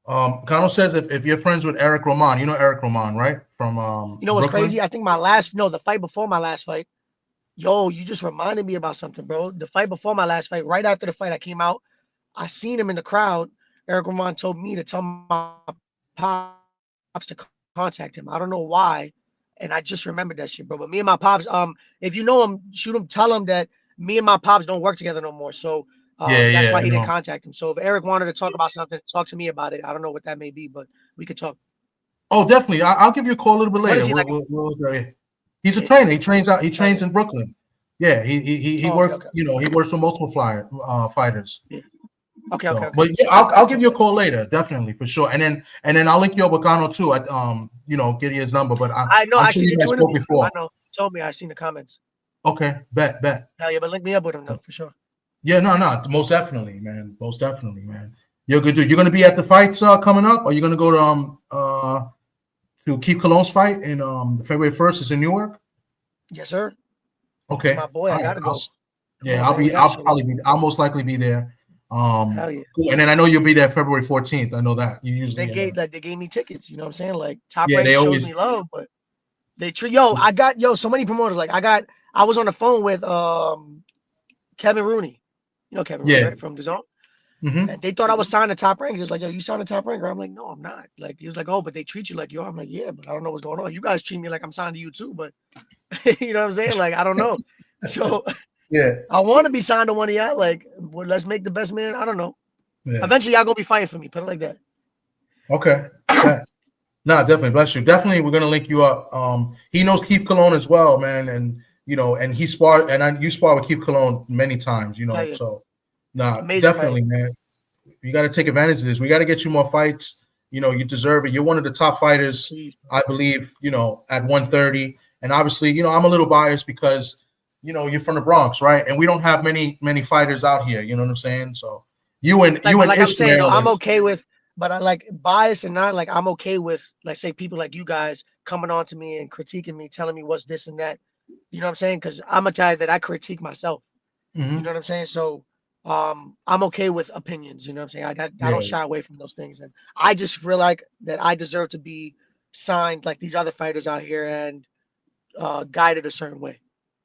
Cano says if you're friends with Eric Roman, you know Eric Roman, right? From you know what's Brooklyn? crazy? I think the fight before my last fight. Yo, you just reminded me about something, bro. The fight before my last fight, right after the fight, I came out. I seen him in the crowd. Eric Roman told me to tell my pops to contact him. I don't know why, and I just remembered that shit, bro. But me and my pops, if you know him, shoot him, tell him that me and my pops don't work together no more. So that's why he didn't contact him. So if Eric wanted to talk about something, talk to me about it. I don't know what that may be, but we could talk. Oh, definitely. I'll give you a call a little bit later. He's a trainer. He trains in Brooklyn. Yeah, he worked. Okay. You know, he works for multiple fighters. Yeah. Okay. But yeah, I'll give you a call later, definitely for sure. And then I'll link you up with Cano too. Get his number. But I know I'm sure you guys spoke before. I know. Told me I seen the comments. Okay, bet. Hell yeah, but link me up with him though for sure. Yeah, no, most definitely, man. Most definitely, man. You're good, dude. You're gonna be at the fights coming up, or you're gonna go to Keith Cologne's fight in February 1st. It's in Newark. Yes, sir. Okay, my boy, I gotta go. I'll most likely be there. Hell yeah. Cool. And then I know you'll be there February 14th. I know that you usually they gave me tickets. You know what I'm saying? Like Top Rank shows me love, but they treat I got so many promoters. Like I was on the phone with Kevin Rooney. You know Kevin Rooney, right? From the Zone. Mm-hmm. And they thought I was signed to Top Rank. He was like, yo, you signed to Top Rank? I'm like, no, I'm not. Like he was like, oh, but they treat you like you are. I'm like, yeah, but I don't know what's going on. You guys treat me like I'm signed to you too, but you know what I'm saying? Like I don't know. So yeah, I want to be signed to one of y'all. Like, let's make the best man. I don't know. Yeah. Eventually, y'all gonna be fighting for me. Put it like that. Okay. Yeah. No, definitely. Bless you. Definitely, we're gonna link you up. He knows Keith Cologne as well, man, and and he sparred, and you sparred with Keith Cologne many times, Yeah. So, definitely, man. You got to take advantage of this. We got to get you more fights. You deserve it. You're one of the top fighters, I believe. At 130, and obviously, I'm a little biased because, you're from the Bronx, right? And we don't have many fighters out here. You know what I'm saying? So you and I'm saying, I'm okay with, but I like bias and not like I'm okay with, like, say people like you guys coming on to me and critiquing me, telling me what's this and that. You know what I'm saying? Because I'm a type that I critique myself. Mm-hmm. You know what I'm saying? So I'm okay with opinions. You know what I'm saying? I don't shy away from those things, and I just feel like that I deserve to be signed like these other fighters out here and guided a certain way.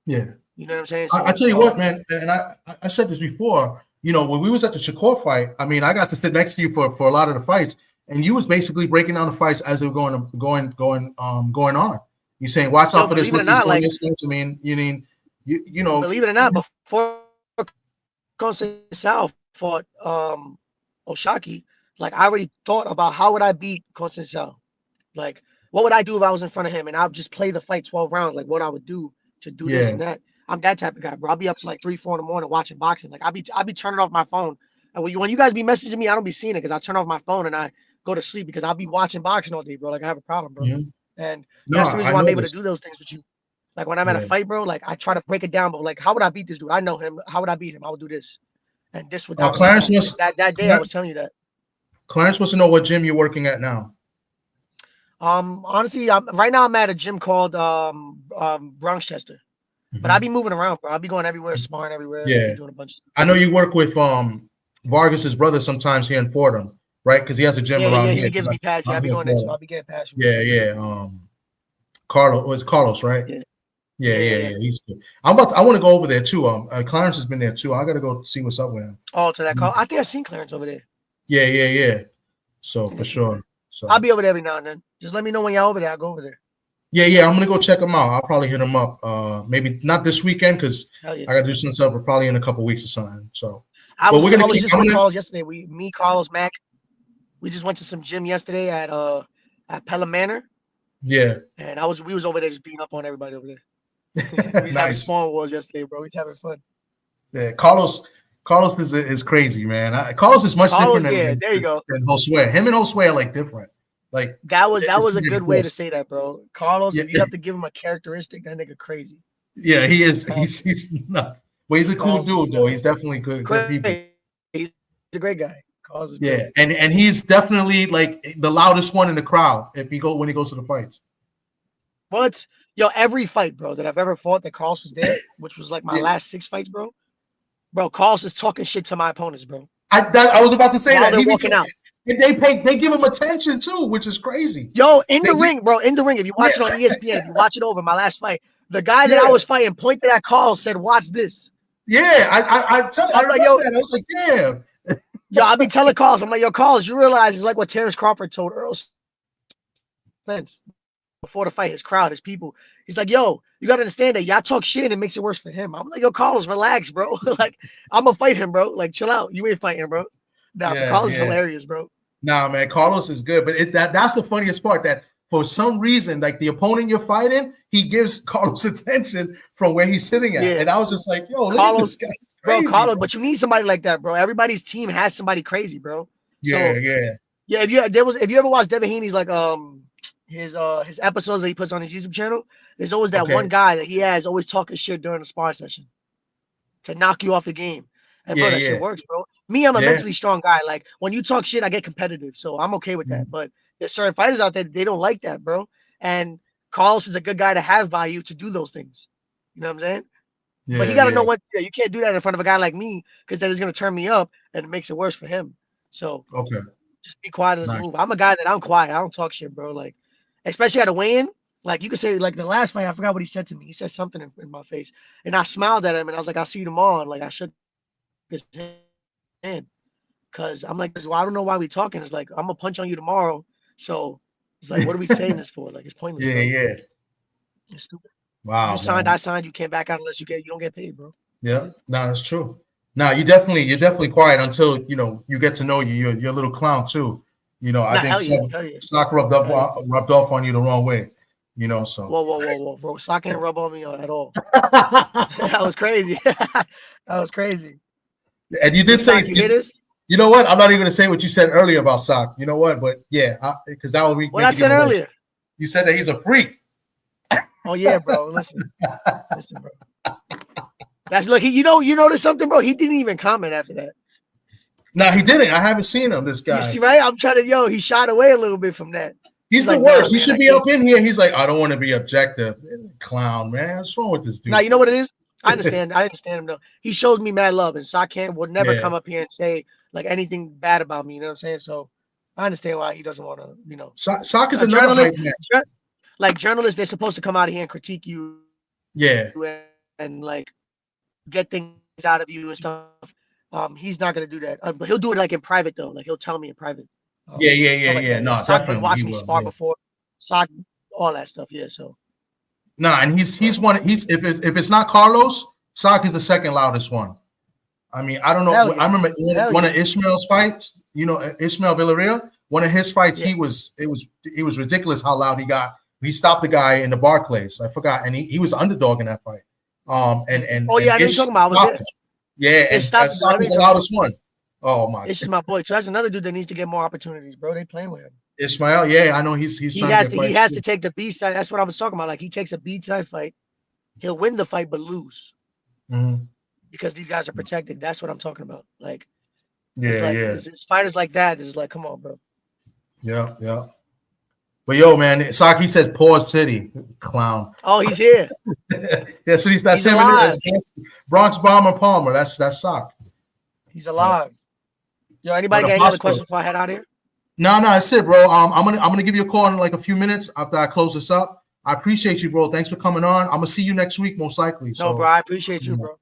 Yeah. You know what I'm saying? So, I tell you what, man, and I said this before. When we was at the Shakur fight, I mean, I got to sit next to you for a lot of the fights, and you was basically breaking down the fights as they were going on. You're saying, watch out for this. Look, he's going this way. I mean, you know. Believe it or not, before Conceição fought Oshaki, like I already thought about how would I beat Conceição. Like, what would I do if I was in front of him and I would just play the fight 12 rounds? Like, what I would do to do this and that. I'm that type of guy, bro. I'll be up to like 3, 4 in the morning watching boxing. Like, I'll be turning off my phone. And when you guys be messaging me, I don't be seeing it because I turn off my phone and I go to sleep because I'll be watching boxing all day, bro. Like, I have a problem, bro. Yeah. And that's the reason why I'm able to do those things with you. Like, when I'm at a fight, bro, like, I try to break it down, but like, how would I beat this dude? I know him. How would I beat him? I would do this. And this would Clarence was that day I was telling you that. Clarence wants to know what gym you're working at now. Honestly, right now I'm at a gym called Bronx Chester. But I'll be moving around, bro. I'll be going everywhere, sparring everywhere. Yeah. Doing a bunch of stuff. I know you work with Vargas's brother sometimes here in Fordham, right? Because he has a gym around here. He gives me pads. I'll be going there too. I'll be getting pads. Yeah. Carlos, right? Yeah. Yeah. He's good. I want to go over there too. Clarence has been there too. I got to go see what's up with him. Oh, to that call. I think I've seen Clarence over there. Yeah. So for sure. So I'll be over there every now and then. Just let me know when you're over there. I'll go over there. Yeah. I'm gonna go check him out. I'll probably hit him up. Maybe not this weekend because I gotta do some stuff, but probably in a couple weeks or something. So I was just with Carlos yesterday. Me, Carlos, Mac. We just went to some gym yesterday at Pelham Manor. Yeah. And we was over there just beating up on everybody over there. We having small wars yesterday, bro. He's having fun. Yeah, Carlos is crazy, man. Carlos is much different than Josue. Him and Josue are like different. Like that was a good way to say that, bro. Carlos, if you have to give him a characteristic, that nigga crazy. Yeah, he is. He's nuts. But he's a cool dude, though. He's definitely good people. He's a great guy. Yeah, and he's definitely like the loudest one in the crowd when he goes to the fights. What? Yo, every fight, bro, that I've ever fought that Carlos was there, which was like my last 6 fights, bro. Bro, Carlos is talking shit to my opponents, bro. I was about to say that. They're walking out. And they give him attention too, which is crazy. Yo, in the ring, bro, in the ring. If you watch it on ESPN, if you watch it over my last fight, the guy that I was fighting pointed at Carlos, said, "Watch this." Yeah, I was like, damn. Yo, I be telling Carlos, I'm like, yo, Carlos, you realize it's like what Terrence Crawford told Earl Spence before the fight, his crowd, his people. He's like, yo, you gotta understand that y'all talk shit and it makes it worse for him. I'm like, yo, Carlos, relax, bro. Like, I'm gonna fight him, bro. Like, chill out. You ain't fighting, bro. Carlos is hilarious, bro. Nah, man, Carlos is good, but that's the funniest part, that for some reason, like the opponent you're fighting, he gives Carlos attention from where he's sitting at. Yeah. And I was just like, yo, look at this guy. Crazy, bro, Carlos, but you need somebody like that, bro. Everybody's team has somebody crazy, bro. Yeah. If you ever watch Devin Haney's like his episodes that he puts on his YouTube channel, there's always that one guy that he has always talking shit during the spar session to knock you off the game. And bro, that shit works, bro. Me, I'm a mentally strong guy. Like when you talk shit, I get competitive, so I'm okay with that. But there's certain fighters out there, they don't like that, bro. And Carlos is a good guy to have value to do those things. You know what I'm saying? Yeah, but you got to know what you can't do that in front of a guy like me, because that is going to turn me up and it makes it worse for him. So just be quiet and move. I'm a guy that I'm quiet. I don't talk shit, bro. Like, especially at a weigh-in, like you could say, like the last fight, I forgot what he said to me. He said something in my face, and I smiled at him, and I was like, "I'll see you tomorrow." And like I shook his hand, because I'm like, well, I don't know why we talking. It's like, I'm gonna punch on you tomorrow. So it's like, what are we saying this for? Like, it's pointless. Yeah. It's stupid. Wow. You signed, I signed. You can't back out unless you don't get paid, bro. Yeah, no, that's true. No, you're definitely quiet until you get to know you. You're a little clown too. I think Sock rubbed off on you the wrong way. So whoa, bro. Sock didn't rub on me at all. That was crazy. That was crazy. And you did say, you know what? I'm not even gonna say what you said earlier about Sock. You know what? But yeah, because that would be what I said earlier. You said that he's a freak. Oh yeah, bro. Listen, bro. That's look. You noticed something, bro? He didn't even comment after that. No, he didn't. I haven't seen him. This guy. You see, right? I'm trying to. He shied away a little bit from that. He's the like, worst. He should be up in here. He's like, I don't want to be objective. Clown, man. What's wrong with this dude? Now you know what it is. I understand. I understand him though. He shows me mad love, and Sakan would never come up here and say like anything bad about me. You know what I'm saying? So I understand why he doesn't want to. Sock is another journalist. Like journalists, they're supposed to come out of here and critique you. Yeah. And like get things out of you and stuff. He's not gonna do that. But he'll do it like in private though. Like he'll tell me in private. Yeah. No, Sock definitely. Watch me spar before. Sock, all that stuff. Yeah. So. Nah, and he's one. If it's not Carlos, Sock is the second loudest one. I mean, I don't know. I remember one of Ishmael's fights. Ishmael Villarreal. One of his fights, it was ridiculous how loud he got. He stopped the guy in the Barclays. I forgot, and he was the underdog in that fight. I know you're talking about. And Sock was the loudest one. Oh my! This is my boy. So that's another dude that needs to get more opportunities, bro. They playing with him. Ishmael, I know he has to take the B side. That's what I was talking about. Like he takes a B side fight, he'll win the fight but lose because these guys are protected. That's what I'm talking about. Like, it's fighters like that. It's like, come on, bro. Yeah. But yo, man, Saki said Pause City, clown. Oh, he's here. Yeah, so he's alive. Bronx Bomber Palmer. That's Sock. He's alive. Yo, anybody got any other questions before I head out here? No, that's it, bro. I'm gonna give you a call in like a few minutes after I close this up. I appreciate you, bro. Thanks for coming on. I'm gonna see you next week, most likely. No, bro, I appreciate you, bro.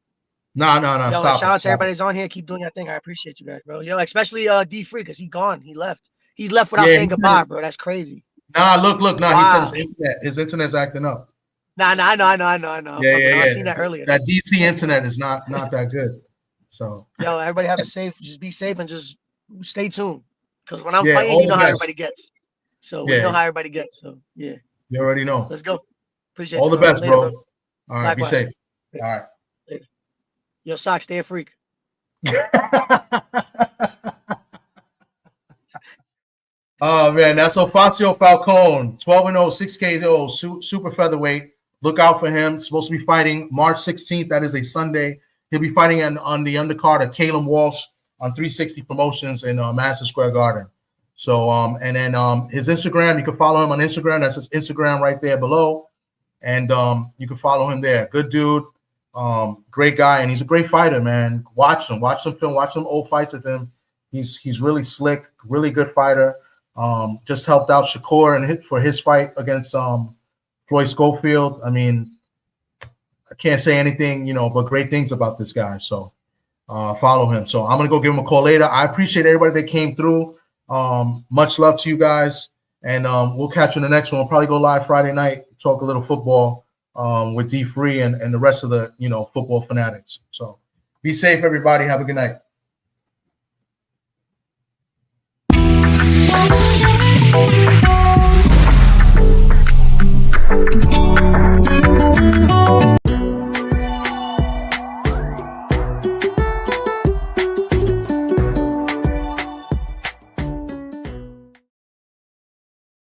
No. Yo, Stop. Shout out to everybody that's on here. Keep doing your thing. I appreciate you guys, bro. Yo, especially D Free, because he gone. He left. He left without saying goodbye, bro. That's crazy. Nah, look. Nah, wow. He said his internet's acting up. Nah, I know. Yeah. I seen that earlier. That DC internet is not that good. So yo, everybody have a safe. Just be safe and just stay tuned. Because when I'm fighting, you know how everybody gets. So we know how everybody gets. So yeah. You already know. Let's go. Appreciate all you, the best, later, bro. bro. All right, be safe. All right. Later. Yo, Sock, stay a freak. Oh man, that's Ofacio Falcon, 12-0, 6K super featherweight. Look out for him. Supposed to be fighting March 16th. That is a Sunday. He'll be fighting on the undercard of Caleb Walsh on 360 Promotions in Madison Square Garden. So and then his Instagram, you can follow him on Instagram. That's his Instagram right there below. And you can follow him there. Good dude, great guy, and he's a great fighter, man. Watch some film, watch some old fights with him. He's really slick, really good fighter. Just helped out Shakur and for his fight against Floyd Schofield. I mean, I can't say anything, but great things about this guy. So follow him. So I'm gonna go give him a call later. I appreciate everybody that came through. Much love to you guys, and we'll catch you in the next one. We'll probably go live Friday night, talk a little football with D Free and the rest of the football fanatics. So be safe, everybody. Have a good night.